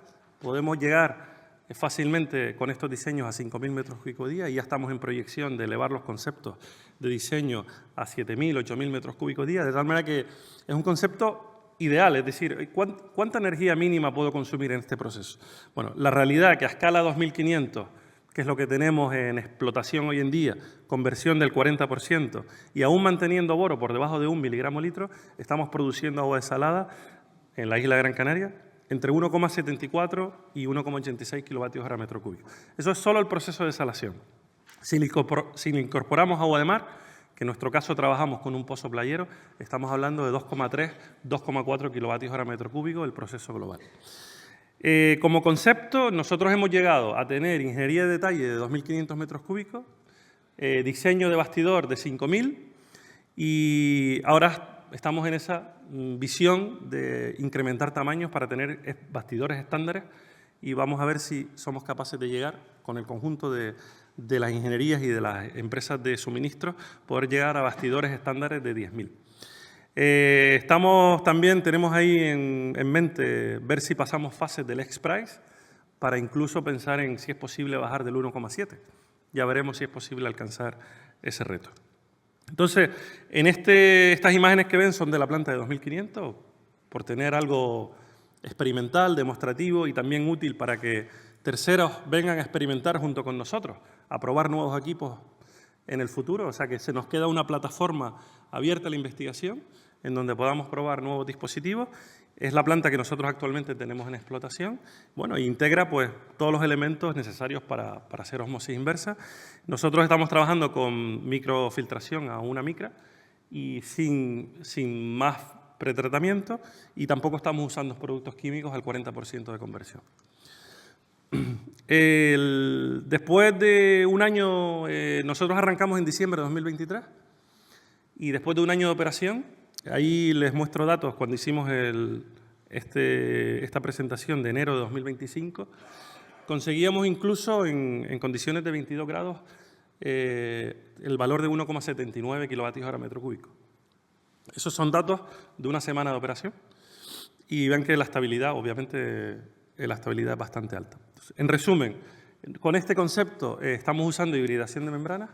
podemos llegar fácilmente con estos diseños a 5.000 metros cúbicos día y ya estamos en proyección de elevar los conceptos de diseño a 7.000, 8.000 metros cúbicos día, de tal manera que es un concepto ideal, es decir, ¿cuánta energía mínima puedo consumir en este proceso? Bueno, la realidad es que a escala 2.500, que es lo que tenemos en explotación hoy en día, conversión del 40%, y aún manteniendo boro por debajo de 1 miligramo litro, estamos produciendo agua desalada en la isla de Gran Canaria entre 1,74 y 1,86 kilovatios hora metro cúbico. Eso es solo el proceso de desalación. Si le incorporamos agua de mar, que en nuestro caso trabajamos con un pozo playero, estamos hablando de 2,3, 2,4 kilovatios hora metro cúbico el proceso global. Como concepto, nosotros hemos llegado a tener ingeniería de detalle de 2.500 metros cúbicos, diseño de bastidor de 5.000 y ahora estamos en esa visión de incrementar tamaños para tener bastidores estándares y vamos a ver si somos capaces de llegar con el conjunto de las ingenierías y de las empresas de suministro, poder llegar a bastidores estándares de 10.000. Tenemos ahí en mente ver si pasamos fases del X-Prize para incluso pensar en si es posible bajar del 1,7. Ya veremos si es posible alcanzar ese reto. Entonces, en estas imágenes que ven son de la planta de 2.500, por tener algo experimental, demostrativo y también útil para que terceros vengan a experimentar junto con nosotros, a probar nuevos equipos en el futuro. O sea, que se nos queda una plataforma abierta a la investigación en donde podamos probar nuevos dispositivos. Es la planta que nosotros actualmente tenemos en explotación. Bueno, integra pues todos los elementos necesarios para hacer osmosis inversa. Nosotros estamos trabajando con microfiltración a 1 micra y sin más pretratamiento, y tampoco estamos usando productos químicos al 40% de conversión. Después de un año, nosotros arrancamos en diciembre de 2023 y después de un año de operación, ahí les muestro datos cuando hicimos esta presentación de enero de 2025, conseguíamos incluso en condiciones de 22 grados el valor de 1,79 kilovatios hora metro cúbico. Esos son datos de una semana de operación y ven que la estabilidad, obviamente, la estabilidad es bastante alta. Entonces, en resumen, con este concepto estamos usando hibridación de membranas,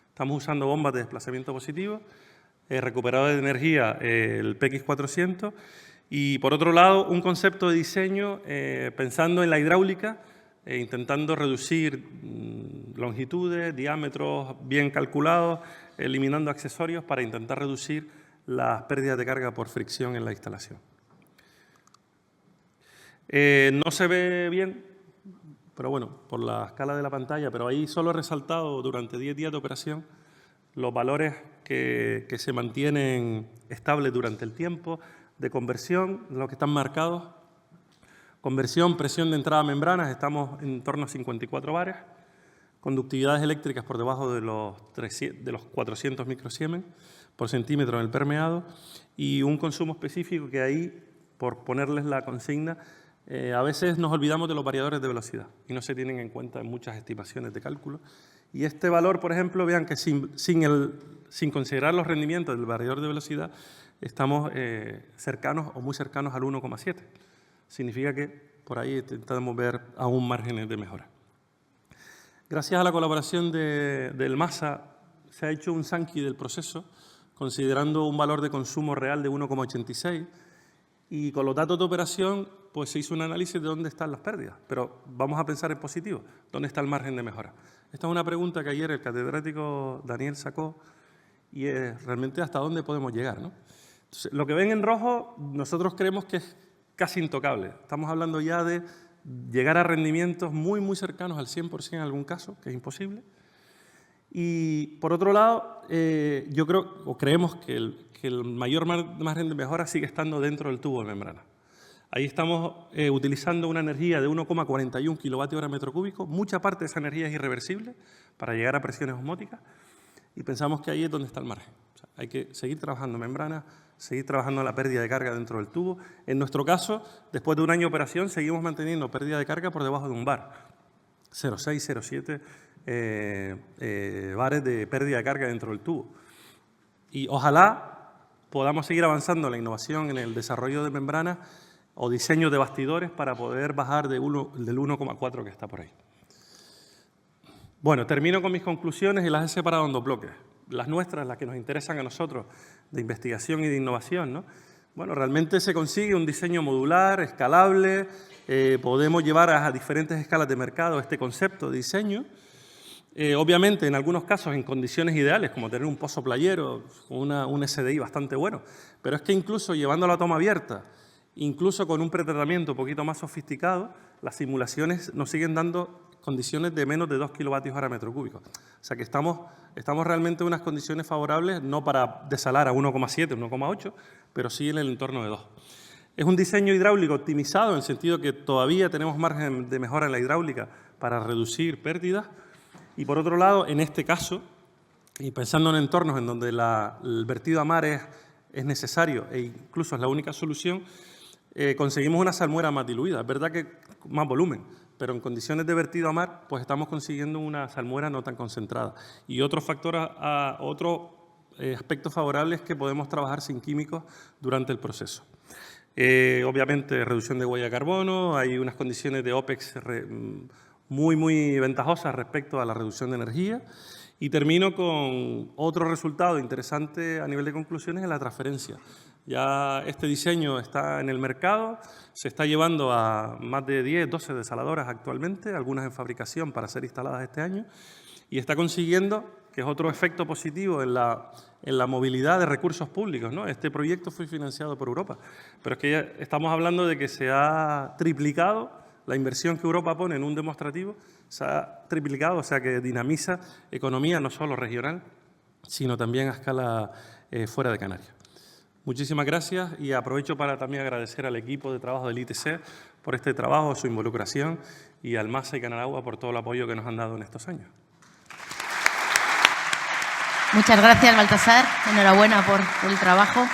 estamos usando bombas de desplazamiento positivo, recuperador de energía, el PX400, y por otro lado, un concepto de diseño pensando en la hidráulica, intentando reducir longitudes, diámetros bien calculados, eliminando accesorios para intentar reducir las pérdidas de carga por fricción en la instalación. No se ve bien, pero bueno, por la escala de la pantalla, pero ahí solo he resaltado durante 10 días de operación los valores que se mantienen estables durante el tiempo, de conversión, los que están marcados. Conversión, presión de entrada a membranas, estamos en torno a 54 bares. Conductividades eléctricas por debajo de los 400 microsiemens por centímetro en el permeado. Y un consumo específico que ahí, por ponerles la consigna, a veces nos olvidamos de los variadores de velocidad y no se tienen en cuenta en muchas estimaciones de cálculo. Y este valor, por ejemplo, vean que sin considerar los rendimientos del variador de velocidad, estamos cercanos o muy cercanos al 1,7. Significa que por ahí intentamos ver aún márgenes de mejora. Gracias a la colaboración del MASA se ha hecho un Sankey del proceso, considerando un valor de consumo real de 1,86 y con los datos de operación pues se hizo un análisis de dónde están las pérdidas, pero vamos a pensar en positivo, ¿dónde está el margen de mejora? Esta es una pregunta que ayer el catedrático Daniel sacó y es realmente hasta dónde podemos llegar, ¿no? Entonces, lo que ven en rojo nosotros creemos que es casi intocable. Estamos hablando ya de llegar a rendimientos muy, muy cercanos al 100% en algún caso, que es imposible. Y, por otro lado, yo creo, o creemos que el mayor margen de mejora sigue estando dentro del tubo de membrana. Ahí estamos utilizando una energía de 1,41 kilovatios hora metro cúbico. Mucha parte de esa energía es irreversible para llegar a presiones osmóticas y pensamos que ahí es donde está el margen. O sea, hay que seguir trabajando en membrana, seguir trabajando en la pérdida de carga dentro del tubo. En nuestro caso, después de un año de operación, seguimos manteniendo pérdida de carga por debajo de un bar. 0,6, 0,7 bares de pérdida de carga dentro del tubo. Y ojalá podamos seguir avanzando en la innovación, en el desarrollo de membranas o diseño de bastidores para poder bajar del 1,4 que está por ahí. Bueno, termino con mis conclusiones y las he separado en dos bloques. Las nuestras, las que nos interesan a nosotros, de investigación y de innovación, ¿no? Bueno, realmente se consigue un diseño modular, escalable, podemos llevar a diferentes escalas de mercado este concepto de diseño. Obviamente, en algunos casos, en condiciones ideales, como tener un pozo playero, un SDI bastante bueno, pero es que incluso llevando la toma abierta Incluso con un pretratamiento un poquito más sofisticado, las simulaciones nos siguen dando condiciones de menos de 2 kilovatios hora metro cúbico. O sea que estamos realmente en unas condiciones favorables, no para desalar a 1,7, 1,8, pero sí en el entorno de 2. Es un diseño hidráulico optimizado en el sentido que todavía tenemos margen de mejora en la hidráulica para reducir pérdidas. Y por otro lado, en este caso, y pensando en entornos en donde el vertido a mar es necesario e incluso es la única solución, conseguimos una salmuera más diluida. Es verdad que más volumen, pero en condiciones de vertido a mar, pues estamos consiguiendo una salmuera no tan concentrada. Y otro factor, otro aspecto favorable es que podemos trabajar sin químicos durante el proceso. Obviamente, reducción de huella de carbono, hay unas condiciones de OPEX muy ventajosas respecto a la reducción de energía. Y termino con otro resultado interesante a nivel de conclusiones en la transferencia. Ya este diseño está en el mercado, se está llevando a más de 10, 12 desaladoras actualmente, algunas en fabricación para ser instaladas este año, y está consiguiendo, que es otro efecto positivo en la movilidad de recursos públicos, ¿no? Este proyecto fue financiado por Europa, pero es que ya estamos hablando de que se ha triplicado la inversión que Europa pone en un demostrativo, se ha triplicado, o sea que dinamiza economía no solo regional, sino también a escala fuera de Canarias. Muchísimas gracias y aprovecho para también agradecer al equipo de trabajo del ITC por este trabajo, su involucración y al MASA y Canalagua por todo el apoyo que nos han dado en estos años. Muchas gracias, Baltasar. Enhorabuena por el trabajo.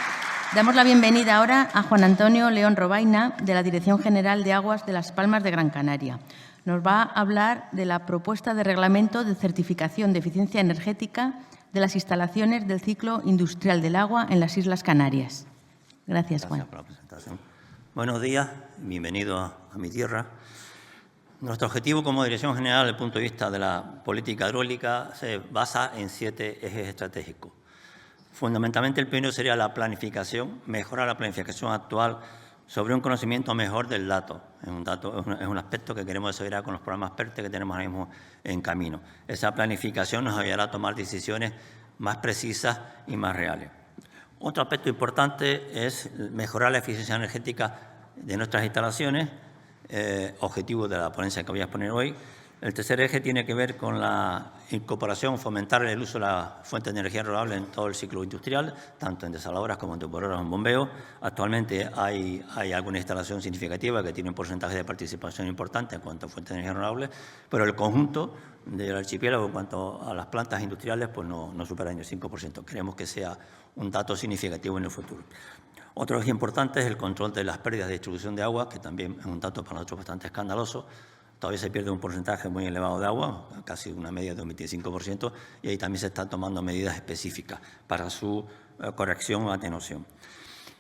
Damos la bienvenida ahora a Juan Antonio León Robaina, de la Dirección General de Aguas de Las Palmas de Gran Canaria. Nos va a hablar de la propuesta de reglamento de certificación de eficiencia energética de las instalaciones del ciclo industrial del agua en las Islas Canarias. Gracias, Juan. Gracias por la presentación. Buenos días, bienvenido a mi tierra. Nuestro objetivo como Dirección General, desde el punto de vista de la política hidráulica, se basa en 7 ejes estratégicos. Fundamentalmente, el primero sería la planificación, mejorar la planificación actual sobre un conocimiento mejor del dato. Es un aspecto que queremos desarrollar con los programas PERTE que tenemos ahora mismo en camino. Esa planificación nos ayudará a tomar decisiones más precisas y más reales. Otro aspecto importante es mejorar la eficiencia energética de nuestras instalaciones, objetivo de la ponencia que voy a exponer hoy. El tercer eje tiene que ver con la incorporación, fomentar el uso de la fuente de energía renovable en todo el ciclo industrial, tanto en desaladoras como en depuradoras o en bombeo. Actualmente hay alguna instalación significativa que tiene un porcentaje de participación importante en cuanto a fuentes de energía renovable, pero el conjunto del archipiélago en cuanto a las plantas industriales pues no supera el 5%. Queremos que sea un dato significativo en el futuro. Otro eje importante es el control de las pérdidas de distribución de agua, que también es un dato para nosotros bastante escandaloso. Todavía se pierde un porcentaje muy elevado de agua, casi una media de un 25%, y ahí también se están tomando medidas específicas para su corrección o atenuación.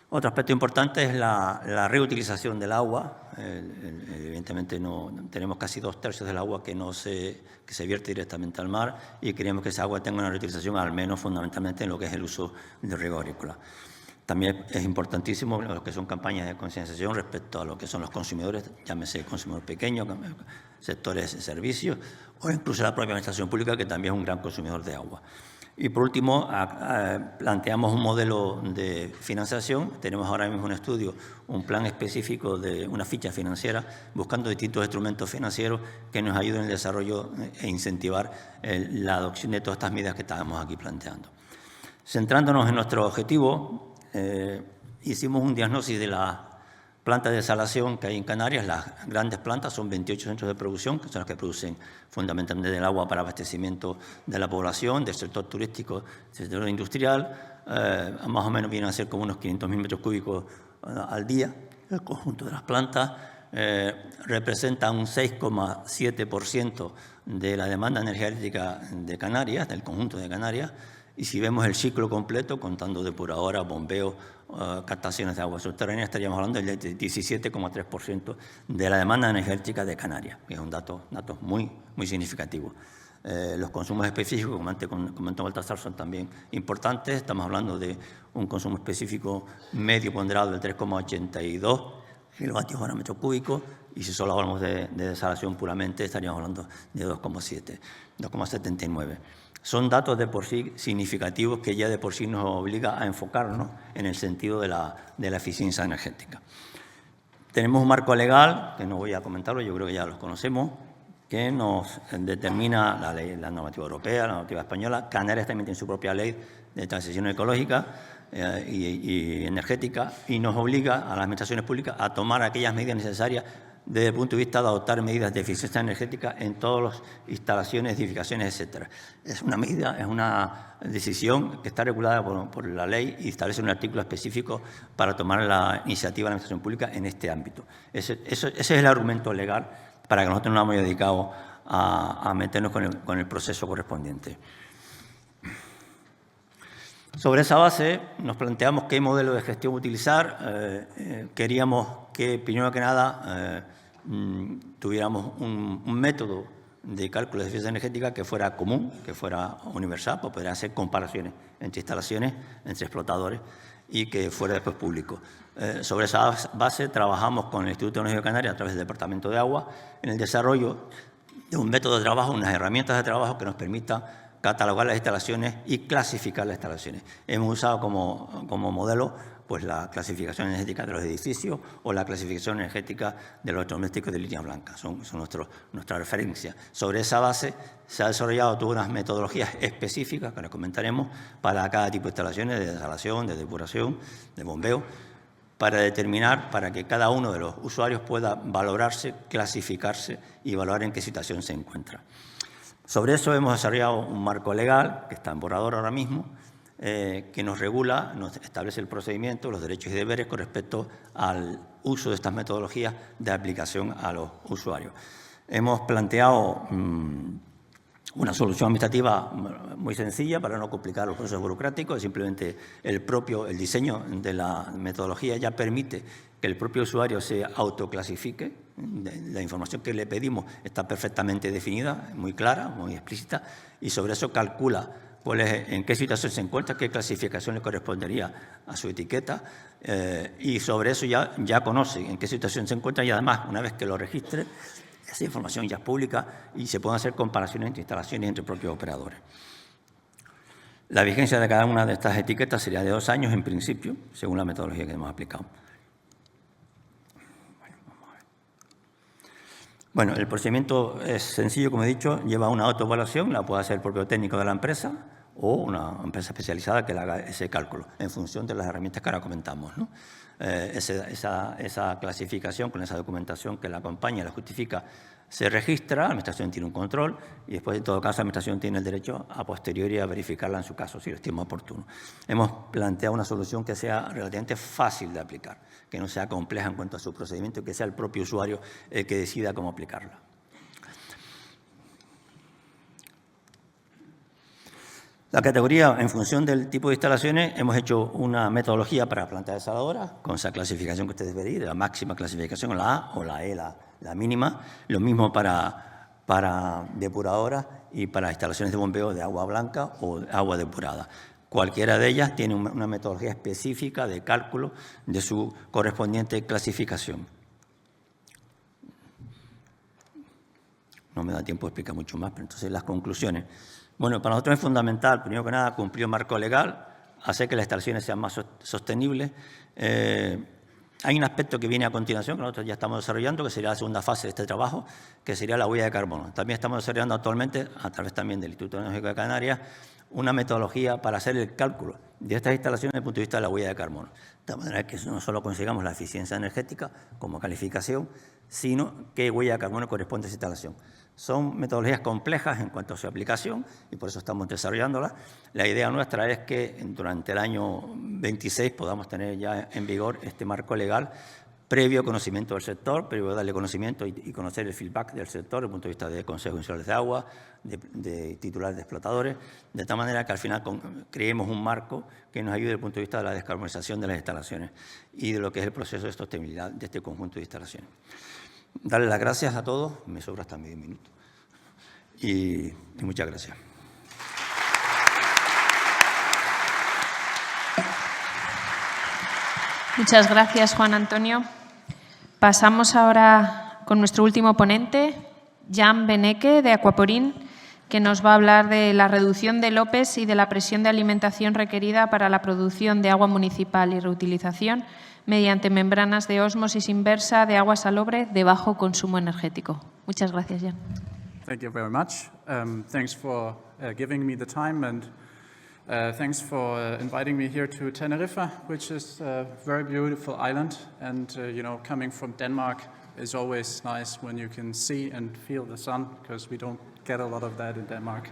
Otro aspecto importante es la reutilización del agua. Evidentemente tenemos casi 2/3 del agua que se vierte directamente al mar y queremos que esa agua tenga una reutilización al menos fundamentalmente en lo que es el uso de riego agrícola. También es importantísimo lo que son campañas de concienciación respecto a lo que son los consumidores, llámese consumidor pequeño, sectores de servicios o incluso la propia administración pública, que también es un gran consumidor de agua. Y por último, planteamos un modelo de financiación. Tenemos ahora mismo un estudio, un plan específico de una ficha financiera, buscando distintos instrumentos financieros que nos ayuden en el desarrollo e incentivar la adopción de todas estas medidas que estábamos aquí planteando. Centrándonos en nuestro objetivo, hicimos un diagnóstico de las plantas de desalación que hay en Canarias. Las grandes plantas son 28 centros de producción, que son las que producen fundamentalmente del agua para abastecimiento de la población, del sector turístico, del sector industrial. Más o menos vienen a ser como unos 500.000 metros cúbicos al día. El conjunto de las plantas representa un 6,7% de la demanda energética de Canarias, del conjunto de Canarias. Y si vemos el ciclo completo, contando depuradoras, bombeo, captaciones de aguas subterráneas, estaríamos hablando del 17,3% de la demanda energética de Canarias, que es un dato muy significativo. Los consumos específicos, como antes comentó Baltasar, son también importantes. Estamos hablando de un consumo específico medio ponderado del 3,82 kilovatios hora metro cúbico, y si solo hablamos de desalación puramente, estaríamos hablando de 2,79. Son datos de por sí significativos que ya de por sí nos obliga a enfocarnos en el sentido de la eficiencia energética. Tenemos un marco legal, que no voy a comentarlo, yo creo que ya los conocemos, que nos determina la ley, la normativa europea, la normativa española. Canarias también tiene su propia ley de transición ecológica y energética, y nos obliga a las administraciones públicas a tomar aquellas medidas necesarias desde el punto de vista de adoptar medidas de eficiencia energética en todas las instalaciones, edificaciones, etcétera. Es una medida, es una decisión que está regulada por la ley y establece un artículo específico para tomar la iniciativa de la administración pública en este ámbito. Ese es el argumento legal para que nosotros nos hayamos dedicado a meternos con el proceso correspondiente. Sobre esa base nos planteamos qué modelo de gestión utilizar. Queríamos que, primero que nada, tuviéramos un método de cálculo de eficiencia energética que fuera común, que fuera universal, para poder hacer comparaciones entre instalaciones, entre explotadores, y que fuera después público. Sobre esa base trabajamos con el Instituto Tecnológico de Canarias a través del Departamento de Agua en el desarrollo de un método de trabajo, unas herramientas de trabajo que nos permitan catalogar las instalaciones y clasificar las instalaciones. Hemos usado como modelo pues, la clasificación energética de los edificios o la clasificación energética de los electrodomésticos de línea blanca. Son nuestra referencia. Sobre esa base se ha desarrollado todas unas metodologías específicas que les comentaremos para cada tipo de instalaciones, de desalación, de depuración, de bombeo, para determinar, para que cada uno de los usuarios pueda valorarse, clasificarse y evaluar en qué situación se encuentra. Sobre eso hemos desarrollado un marco legal, que está en borrador ahora mismo, que nos regula, nos establece el procedimiento, los derechos y deberes con respecto al uso de estas metodologías de aplicación a los usuarios. Hemos planteado una solución administrativa muy sencilla para no complicar los procesos burocráticos. Simplemente el diseño de la metodología ya permite que el propio usuario se autoclasifique. La información que le pedimos está perfectamente definida, muy clara, muy explícita, y sobre eso calcula en qué situación se encuentra, qué clasificación le correspondería a su etiqueta, y sobre eso ya conoce en qué situación se encuentra, y además, una vez que lo registre, esa información ya es pública y se pueden hacer comparaciones entre instalaciones y entre propios operadores. La vigencia de cada una de estas etiquetas sería de 2 años en principio, según la metodología que hemos aplicado. Bueno, el procedimiento es sencillo, como he dicho, lleva una autoevaluación, la puede hacer el propio técnico de la empresa o una empresa especializada que le haga ese cálculo, en función de las herramientas que ahora comentamos, ¿no? Esa clasificación con esa documentación que la acompaña y la justifica se registra, la Administración tiene un control y después, en todo caso, la Administración tiene el derecho a posteriori a verificarla en su caso, si lo estima oportuno. Hemos planteado una solución que sea relativamente fácil de aplicar, que no sea compleja en cuanto a su procedimiento y que sea el propio usuario el que decida cómo aplicarla. La categoría, en función del tipo de instalaciones, hemos hecho una metodología para plantas desaladoras, con esa clasificación que ustedes veréis, de la máxima clasificación, la A, o la E, la mínima. Lo mismo para depuradoras y para instalaciones de bombeo de agua blanca o agua depurada. Cualquiera de ellas tiene una metodología específica de cálculo de su correspondiente clasificación. No me da tiempo de explicar mucho más, pero entonces las conclusiones. Bueno, para nosotros es fundamental, primero que nada, cumplir el marco legal, hacer que las instalaciones sean más sostenibles. Hay un aspecto que viene a continuación, que nosotros ya estamos desarrollando, que sería la segunda fase de este trabajo, que sería la huella de carbono. También estamos desarrollando actualmente, a través también del Instituto Tecnológico de Canarias, una metodología para hacer el cálculo de estas instalaciones desde el punto de vista de la huella de carbono. De manera que no solo consigamos la eficiencia energética como calificación, sino qué huella de carbono corresponde a esa instalación. Son metodologías complejas en cuanto a su aplicación y por eso estamos desarrollándolas. La idea nuestra es que durante el año 26 podamos tener ya en vigor este marco legal previo conocimiento del sector, previo darle conocimiento y conocer el feedback del sector desde el punto de vista de consejos insularales de agua, de titulares de explotadores, de tal manera que al final creemos un marco que nos ayude desde el punto de vista de la descarbonización de las instalaciones y de lo que es el proceso de sostenibilidad de este conjunto de instalaciones. Darle las gracias a todos, me sobra hasta medio minuto, y muchas gracias. Muchas gracias, Juan Antonio. Pasamos ahora con nuestro último ponente, Jan Beneke, de Aquaporin, que nos va a hablar de la reducción de LOPES y de la presión de alimentación requerida para la producción de agua municipal y reutilización mediante membranas de ósmosis inversa de agua salobre de bajo consumo energético. Muchas gracias, Jan. Thank you very much. Thanks for giving me the time, and thanks for inviting me here to Tenerife, which is a very beautiful island. And you know, coming from Denmark is always nice when you can see and feel the sun, because we don't get a lot of that in Denmark.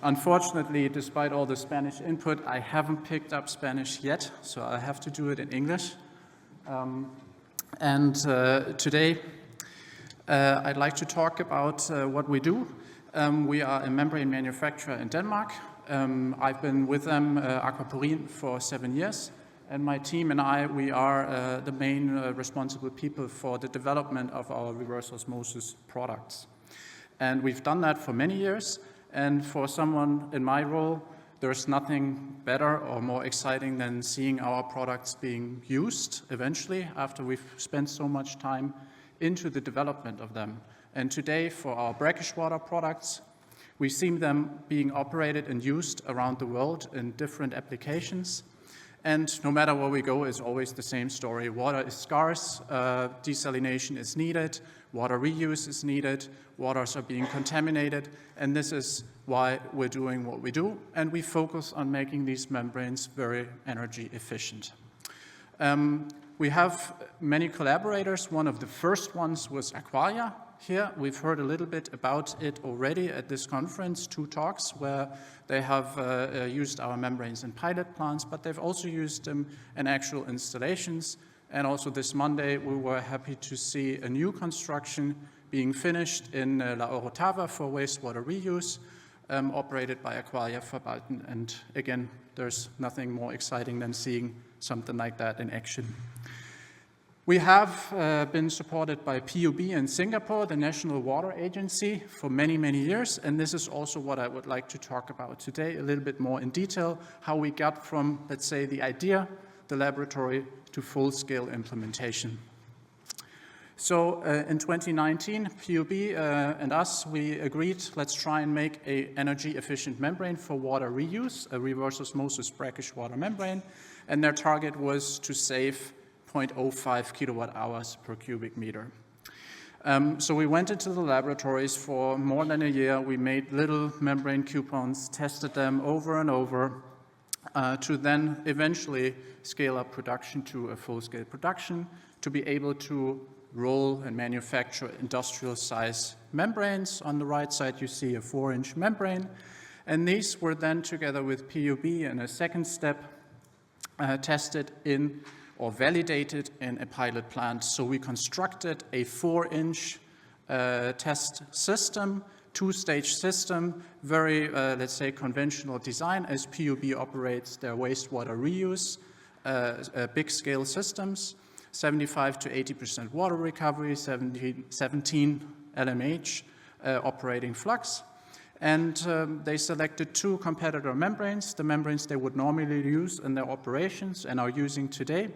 Unfortunately, despite all the Spanish input, I haven't picked up Spanish yet, so I have to do it in English. Today, I'd like to talk about what we do. We are a membrane manufacturer in Denmark. I've been with them, Aquaporin, for 7 years, and my team and I, we are the main responsible people for the development of our reverse osmosis products. And we've done that for many years, and for someone in my role, there's nothing better or more exciting than seeing our products being used eventually after we've spent so much time into the development of them. And today, for our brackish water products, we see them being operated and used around the world in different applications. And no matter where we go, it's always the same story. Water is scarce, desalination is needed, water reuse is needed, waters are being contaminated, and this is why we're doing what we do, and we focus on making these membranes very energy efficient. We have many collaborators. One of the first ones was Aqualia. Here, we've heard a little bit about it already at this conference, 2 talks where they have used our membranes in pilot plants, but they've also used them in actual installations. And also this Monday, we were happy to see a new construction being finished in La Orotava for wastewater reuse, operated by Aqualia for Balten. And again, there's nothing more exciting than seeing something like that in action. We have been supported by PUB in Singapore, the National Water Agency, for many, many years, and this is also what I would like to talk about today, a little bit more in detail, how we got from, let's say, the idea, the laboratory, to full-scale implementation. So in 2019, PUB and us, we agreed, let's try and make an energy-efficient membrane for water reuse, a reverse osmosis brackish water membrane, and their target was to save 0.05 kilowatt hours per cubic meter. So we went into the laboratories for more than a year. We made little membrane coupons, tested them over and over, to then eventually scale up production to a full-scale production, to be able to roll and manufacture industrial-size membranes. On the right side, you see a 4-inch membrane. And these were then, together with PUB in a second step, tested in or validated in a pilot plant. So we constructed a 4-inch test system, 2-stage system, very, let's say, conventional design as PUB operates their wastewater reuse, big-scale systems, 75 to 80% water recovery, 17 LMH operating flux. And they selected 2 competitor membranes, the membranes they would normally use in their operations and are using today.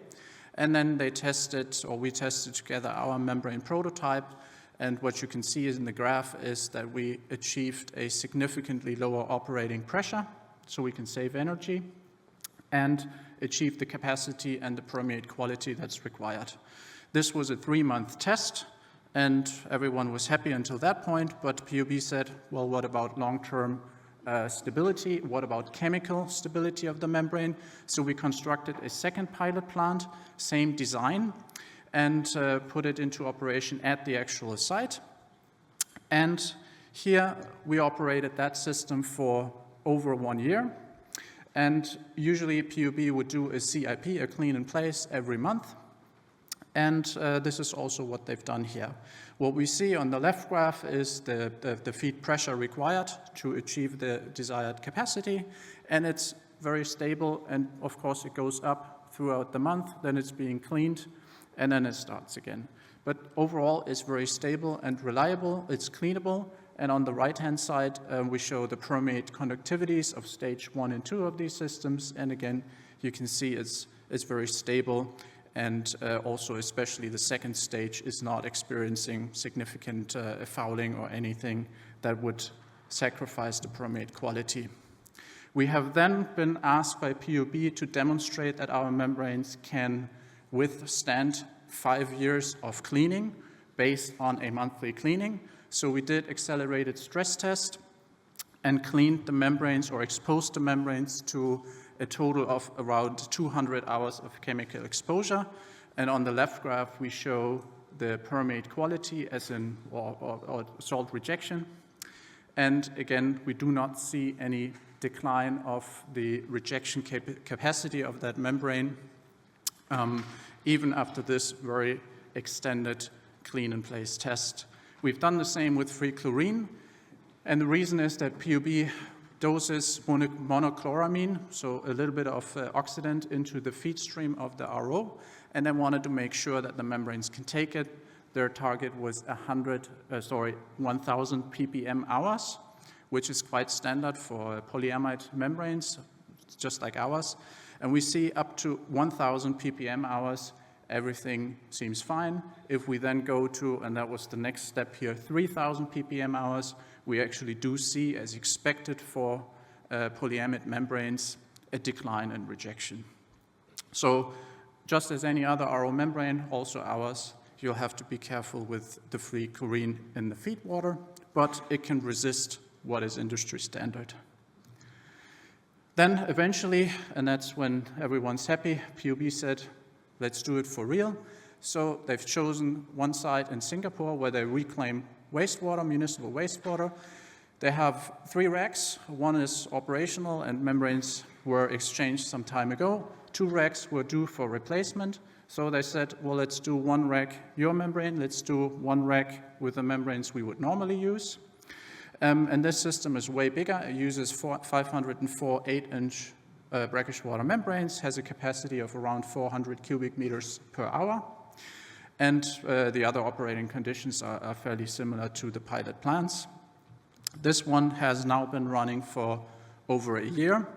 And then they tested, or we tested together, our membrane prototype. And what you can see in the graph is that we achieved a significantly lower operating pressure, so we can save energy, and achieve the capacity and the permeate quality that's required. This was a 3-month test, and everyone was happy until that point, but PUB said, well, what about long-term stability? What about chemical stability of the membrane? So we constructed a second pilot plant, same design, and put it into operation at the actual site. And here we operated that system for over 1 year. And usually PUB would do a CIP, a clean in place, every month. And this is also what they've done here. What we see on the left graph is the feed pressure required to achieve the desired capacity. And it's very stable. And of course, it goes up throughout the month. Then it's being cleaned, and then it starts again. But overall, it's very stable and reliable. It's cleanable. And on the right-hand side, we show the permeate conductivities of stage 1 and 2 of these systems. And again, you can see it's very stable. And also, especially the second stage is not experiencing significant fouling or anything that would sacrifice the permeate quality. We have then been asked by PUB to demonstrate that our membranes can withstand 5 years of cleaning based on a monthly cleaning. So we did accelerated stress test and cleaned the membranes or exposed the membranes to a total of around 200 hours of chemical exposure. And on the left graph, we show the permeate quality as in or salt rejection. And again, we do not see any decline of the rejection capacity of that membrane, even after this very extended clean-in-place test. We've done the same with free chlorine, and the reason is that PUB doses monochloramine, so a little bit of oxidant into the feed stream of the RO, and they wanted to make sure that the membranes can take it. Their target was 1,000 ppm hours, which is quite standard for polyamide membranes, just like ours. And we see up to 1,000 ppm hours, everything seems fine. If we then go to, and that was the next step here, 3,000 ppm hours, we actually do see, as expected for polyamide membranes, a decline in rejection. So just as any other RO membrane, also ours, you'll have to be careful with the free chlorine in the feed water, but it can resist what is industry standard. Then eventually, and that's when everyone's happy, PUB said, let's do it for real. So they've chosen one site in Singapore where they reclaim wastewater, municipal wastewater. They have 3 racks. One is operational and membranes were exchanged some time ago. 2 racks were due for replacement. So they said, well, let's do 1 rack your membrane. Let's do 1 rack with the membranes we would normally use. And this system is way bigger. It uses 504 8-inch brackish water membranes, has a capacity of around 400 cubic meters per hour. And the other operating conditions are fairly similar to the pilot plants. This one has now been running for over a year.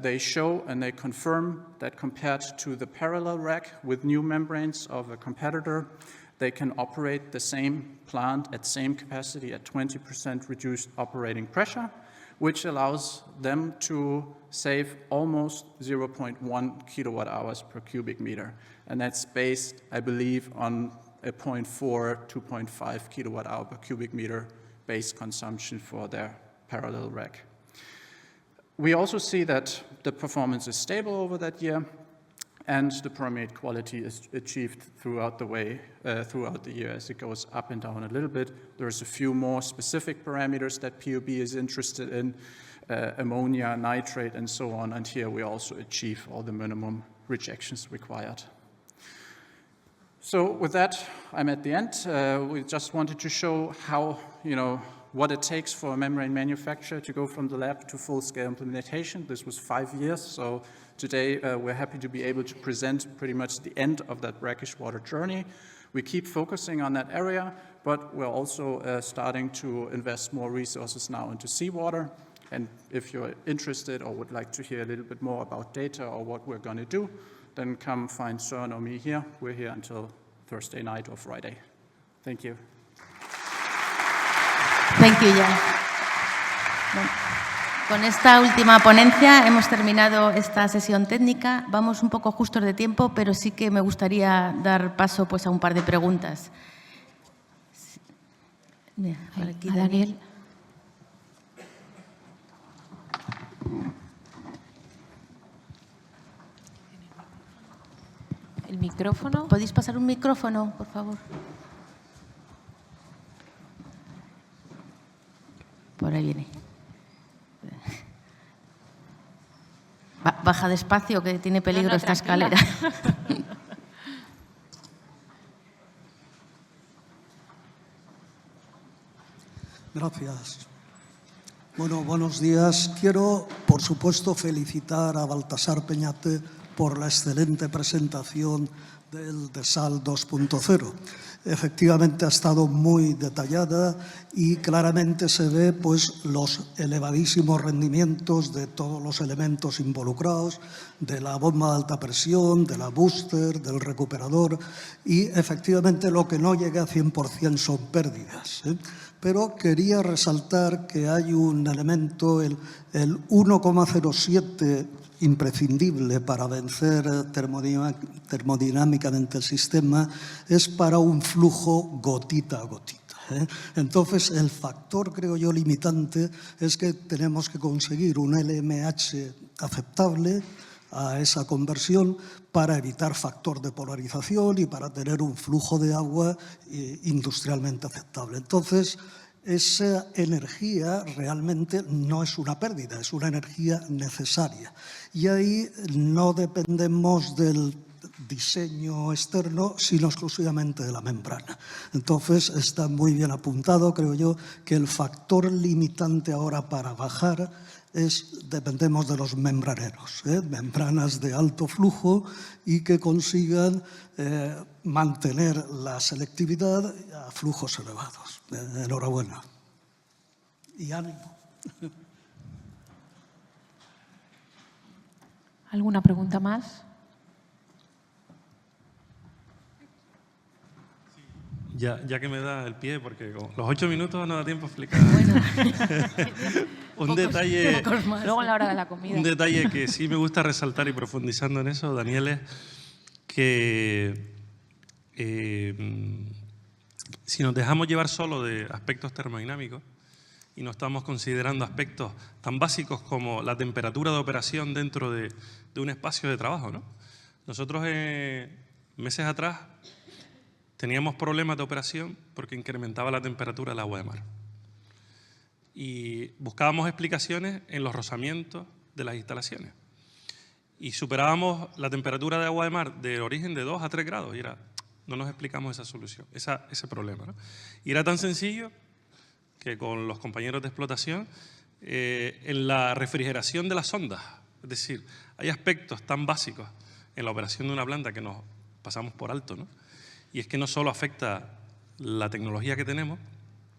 They show and they confirm that compared to the parallel rack with new membranes of a competitor, they can operate the same plant at same capacity at 20% reduced operating pressure, which allows them to save almost 0.1 kilowatt hours per cubic meter. And that's based, I believe, on a 0.4, 2.5 kilowatt hour per cubic meter base consumption for their parallel rack. We also see that the performance is stable over that year, and the permeate quality is achieved throughout the year as it goes up and down a little bit. There's a few more specific parameters that PUB is interested in, ammonia, nitrate, and so on, and here we also achieve all the minimum rejections required. So with that, I'm at the end. We just wanted to show how, what it takes for a membrane manufacturer to go from the lab to full-scale implementation. This was 5 years, so today we're happy to be able to present pretty much the end of that brackish water journey. We keep focusing on that area, but we're also starting to invest more resources now into seawater. And if you're interested or would like to hear a little bit more about data or what we're going to do, then come find Søren or me here. We're here until Thursday night or Friday. Thank you. Thank you, Jan. Bueno, con esta última ponencia hemos terminado esta sesión técnica. Vamos un poco justos de tiempo, pero sí que me gustaría dar paso pues, a un par de preguntas. Mira, por aquí, a Daniel. El micrófono. ¿Podéis pasar un micrófono, por favor? Por ahí viene. Baja despacio, que tiene peligro esta escalera. Gracias. Bueno, buenos días. Quiero, por supuesto, felicitar a Baltasar Peñate por la excelente presentación del DESAL 2.0. Efectivamente ha estado muy detallada y claramente se ve pues, los elevadísimos rendimientos de todos los elementos involucrados, de la bomba de alta presión, de la booster, del recuperador, y efectivamente lo que no llega a 100% son pérdidas. Pero quería resaltar que hay un elemento, el 1,07 imprescindible para vencer termodinámicamente el sistema es para un flujo gotita a gotita. Entonces, el factor, creo yo, limitante es que tenemos que conseguir un LMH aceptable a esa conversión para evitar factor de polarización y para tener un flujo de agua industrialmente aceptable. Entonces, esa energía realmente no es una pérdida, es una energía necesaria. Y ahí no dependemos del diseño externo, sino exclusivamente de la membrana. Entonces, está muy bien apuntado, creo yo, que el factor limitante ahora para bajar dependemos de los membraneros, membranas de alto flujo y que consigan mantener la selectividad a flujos elevados. Enhorabuena. Y ánimo. ¿Alguna pregunta más? Ya que me da el pie, porque con los 8 minutos no da tiempo a explicar. Un detalle, luego en la hora de la comida. Un detalle que sí me gusta resaltar y profundizando en eso, Daniel, es que si nos dejamos llevar solo de aspectos termodinámicos y no estamos considerando aspectos tan básicos como la temperatura de operación dentro de un espacio de trabajo, ¿no? Nosotros meses atrás teníamos problemas de operación porque incrementaba la temperatura del agua de mar. Y buscábamos explicaciones en los rozamientos de las instalaciones. Y superábamos la temperatura de agua de mar de origen de 2 a 3 grados. Y no nos explicamos esa solución, ese problema, ¿no? Y era tan sencillo que con los compañeros de explotación, en la refrigeración de las sondas, es decir, hay aspectos tan básicos en la operación de una planta que nos pasamos por alto, ¿no? Y es que no solo afecta la tecnología que tenemos,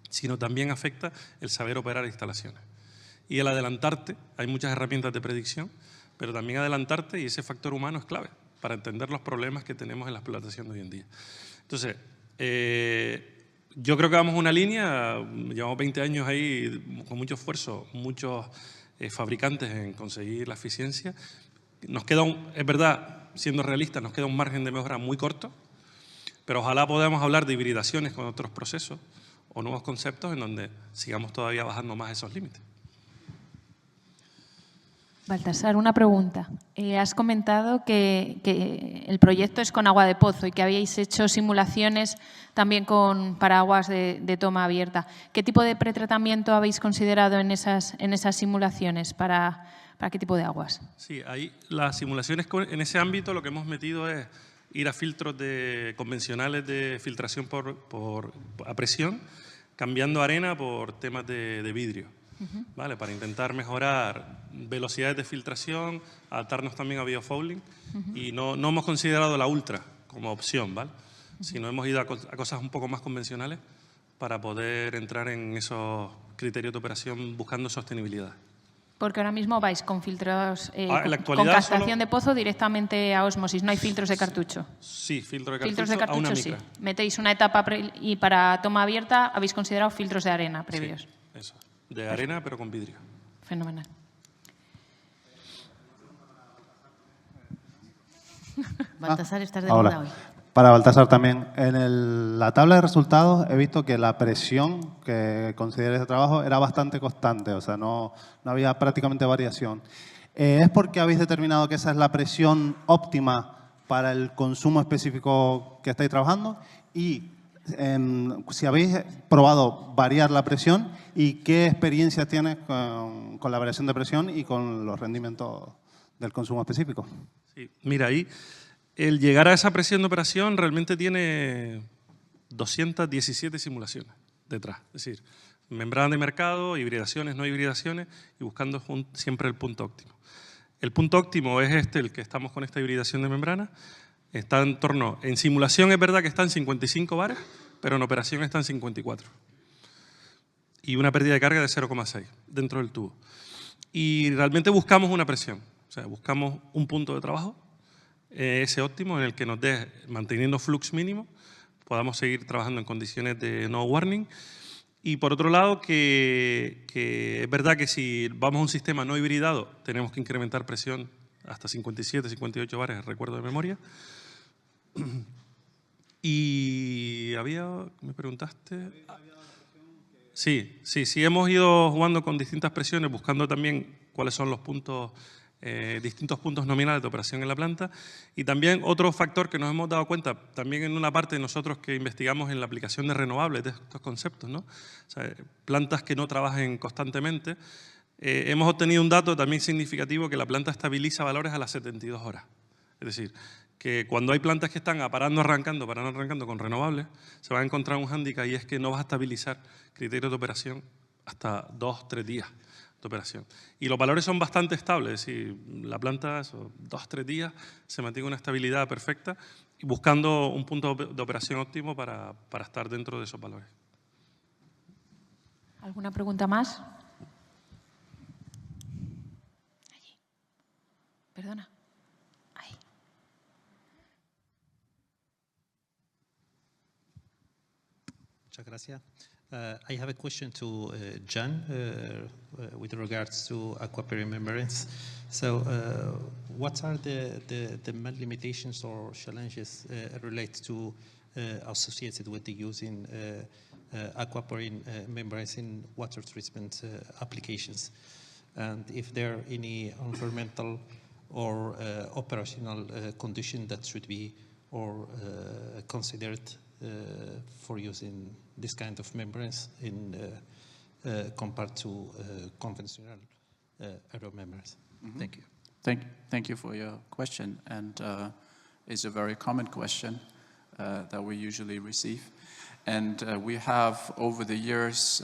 sino también afecta el saber operar instalaciones. Y el adelantarte, hay muchas herramientas de predicción, pero también adelantarte, y ese factor humano es clave para entender los problemas que tenemos en la explotación de hoy en día. Entonces, yo creo que vamos una línea, llevamos 20 años ahí con mucho esfuerzo, muchos fabricantes en conseguir la eficiencia. Nos queda, es verdad, siendo realistas, nos queda un margen de mejora muy corto, pero ojalá podamos hablar de hibridaciones con otros procesos o nuevos conceptos en donde sigamos todavía bajando más esos límites. Baltasar, una pregunta. Has comentado que el proyecto es con agua de pozo y que habíais hecho simulaciones también para aguas de toma abierta. ¿Qué tipo de pretratamiento habéis considerado en esas simulaciones? ¿Para qué tipo de aguas? Sí, ahí las simulaciones en ese ámbito lo que hemos metido es ir a filtros convencionales de filtración a presión, cambiando arena por temas de vidrio, ¿vale? Para intentar mejorar velocidades de filtración, adaptarnos también a biofouling, y no hemos considerado la ultra como opción, ¿vale? Sino hemos ido a cosas un poco más convencionales para poder entrar en esos criterios de operación buscando sostenibilidad. Porque ahora mismo vais con filtros, con captación de pozo directamente a ósmosis, no hay filtros de cartucho. Sí, filtros de Filtros de cartucho a una cartucho, micra. sí. Metéis una etapa y para toma abierta habéis considerado filtros de arena previos. Sí, eso. De arena, pero con vidrio. Fenomenal. Baltasar, estás de moda hoy. Para Baltasar también. En la tabla de resultados he visto que la presión que considera ese trabajo era bastante constante, o sea, no había prácticamente variación. ¿Es porque habéis determinado que esa es la presión óptima para el consumo específico que estáis trabajando? Y si habéis probado variar la presión, ¿y qué experiencias tienes con la variación de presión y con los rendimientos del consumo específico? Sí, mira, ahí el llegar a esa presión de operación realmente tiene 217 simulaciones detrás. Es decir, membrana de mercado, hibridaciones, no hibridaciones, y buscando siempre el punto óptimo. El punto óptimo es el que estamos con esta hibridación de membrana. Está en simulación es verdad que está en 55 bares, pero en operación está en 54. Y una pérdida de carga de 0,6 dentro del tubo. Y realmente buscamos una presión, o sea, buscamos un punto de trabajo, ese óptimo, en el que nos dé, manteniendo flux mínimo, podamos seguir trabajando en condiciones de no warning. Y por otro lado, que es verdad que si vamos a un sistema no hibridado, tenemos que incrementar presión hasta 57, 58 bares, recuerdo de memoria. Y me preguntaste... Sí, hemos ido jugando con distintas presiones, buscando también cuáles son los puntos, distintos puntos nominales de operación en la planta. Y también otro factor que nos hemos dado cuenta, también en una parte de nosotros que investigamos en la aplicación de renovables, de estos conceptos, ¿no? O sea, plantas que no trabajen constantemente, hemos obtenido un dato también significativo, que la planta estabiliza valores a las 72 horas. Es decir, que cuando hay plantas que están parando, arrancando con renovables, se va a encontrar un hándicap, y es que no vas a estabilizar criterios de operación hasta 2-3 días de operación. Y los valores son bastante estables, es decir, la planta, 2-3 días, se mantiene una estabilidad perfecta, y buscando un punto de operación óptimo para estar dentro de esos valores. ¿Alguna pregunta más? Allí. Perdona. Muchas gracias. I have a question to John with regards to aquaporin membranes. So, what are the main limitations or challenges related to associated with the using aquaporin membranes in water treatment applications? And if there are any environmental or operational condition that should be or considered for using this kind of membranes in compared to conventional aero membranes. Mm-hmm. Thank you. Thank you for your question, and it's a very common question that we usually receive. And we have, over the years,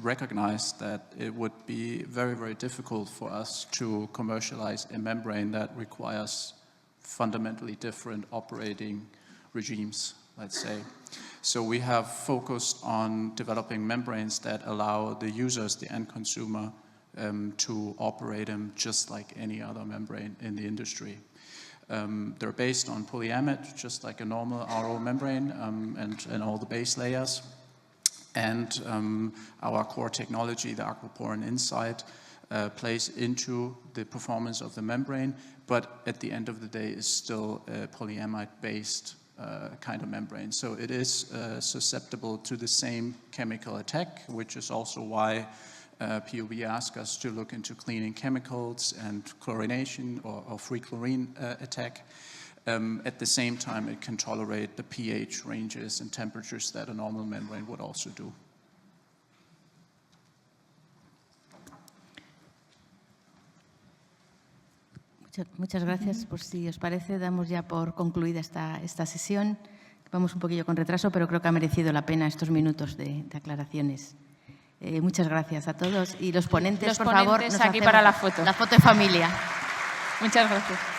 recognized that it would be very, very difficult for us to commercialize a membrane that requires fundamentally different operating regimes, let's say. So we have focused on developing membranes that allow the users, the end consumer, to operate them just like any other membrane in the industry. They're based on polyamide, just like a normal RO membrane, and all the base layers. And our core technology, the aquaporin inside, plays into the performance of the membrane, but at the end of the day is still a polyamide-based kind of membrane. So it is susceptible to the same chemical attack, which is also why PUB asked us to look into cleaning chemicals and chlorination or free chlorine attack. At the same time, it can tolerate the pH ranges and temperatures that a normal membrane would also do. Muchas gracias. Pues si os parece, damos ya por concluida esta sesión. Vamos un poquillo con retraso, pero creo que ha merecido la pena estos minutos de aclaraciones. Muchas gracias a todos. Y los ponentes, por favor, nos aquí para la foto. La foto de familia. Muchas gracias.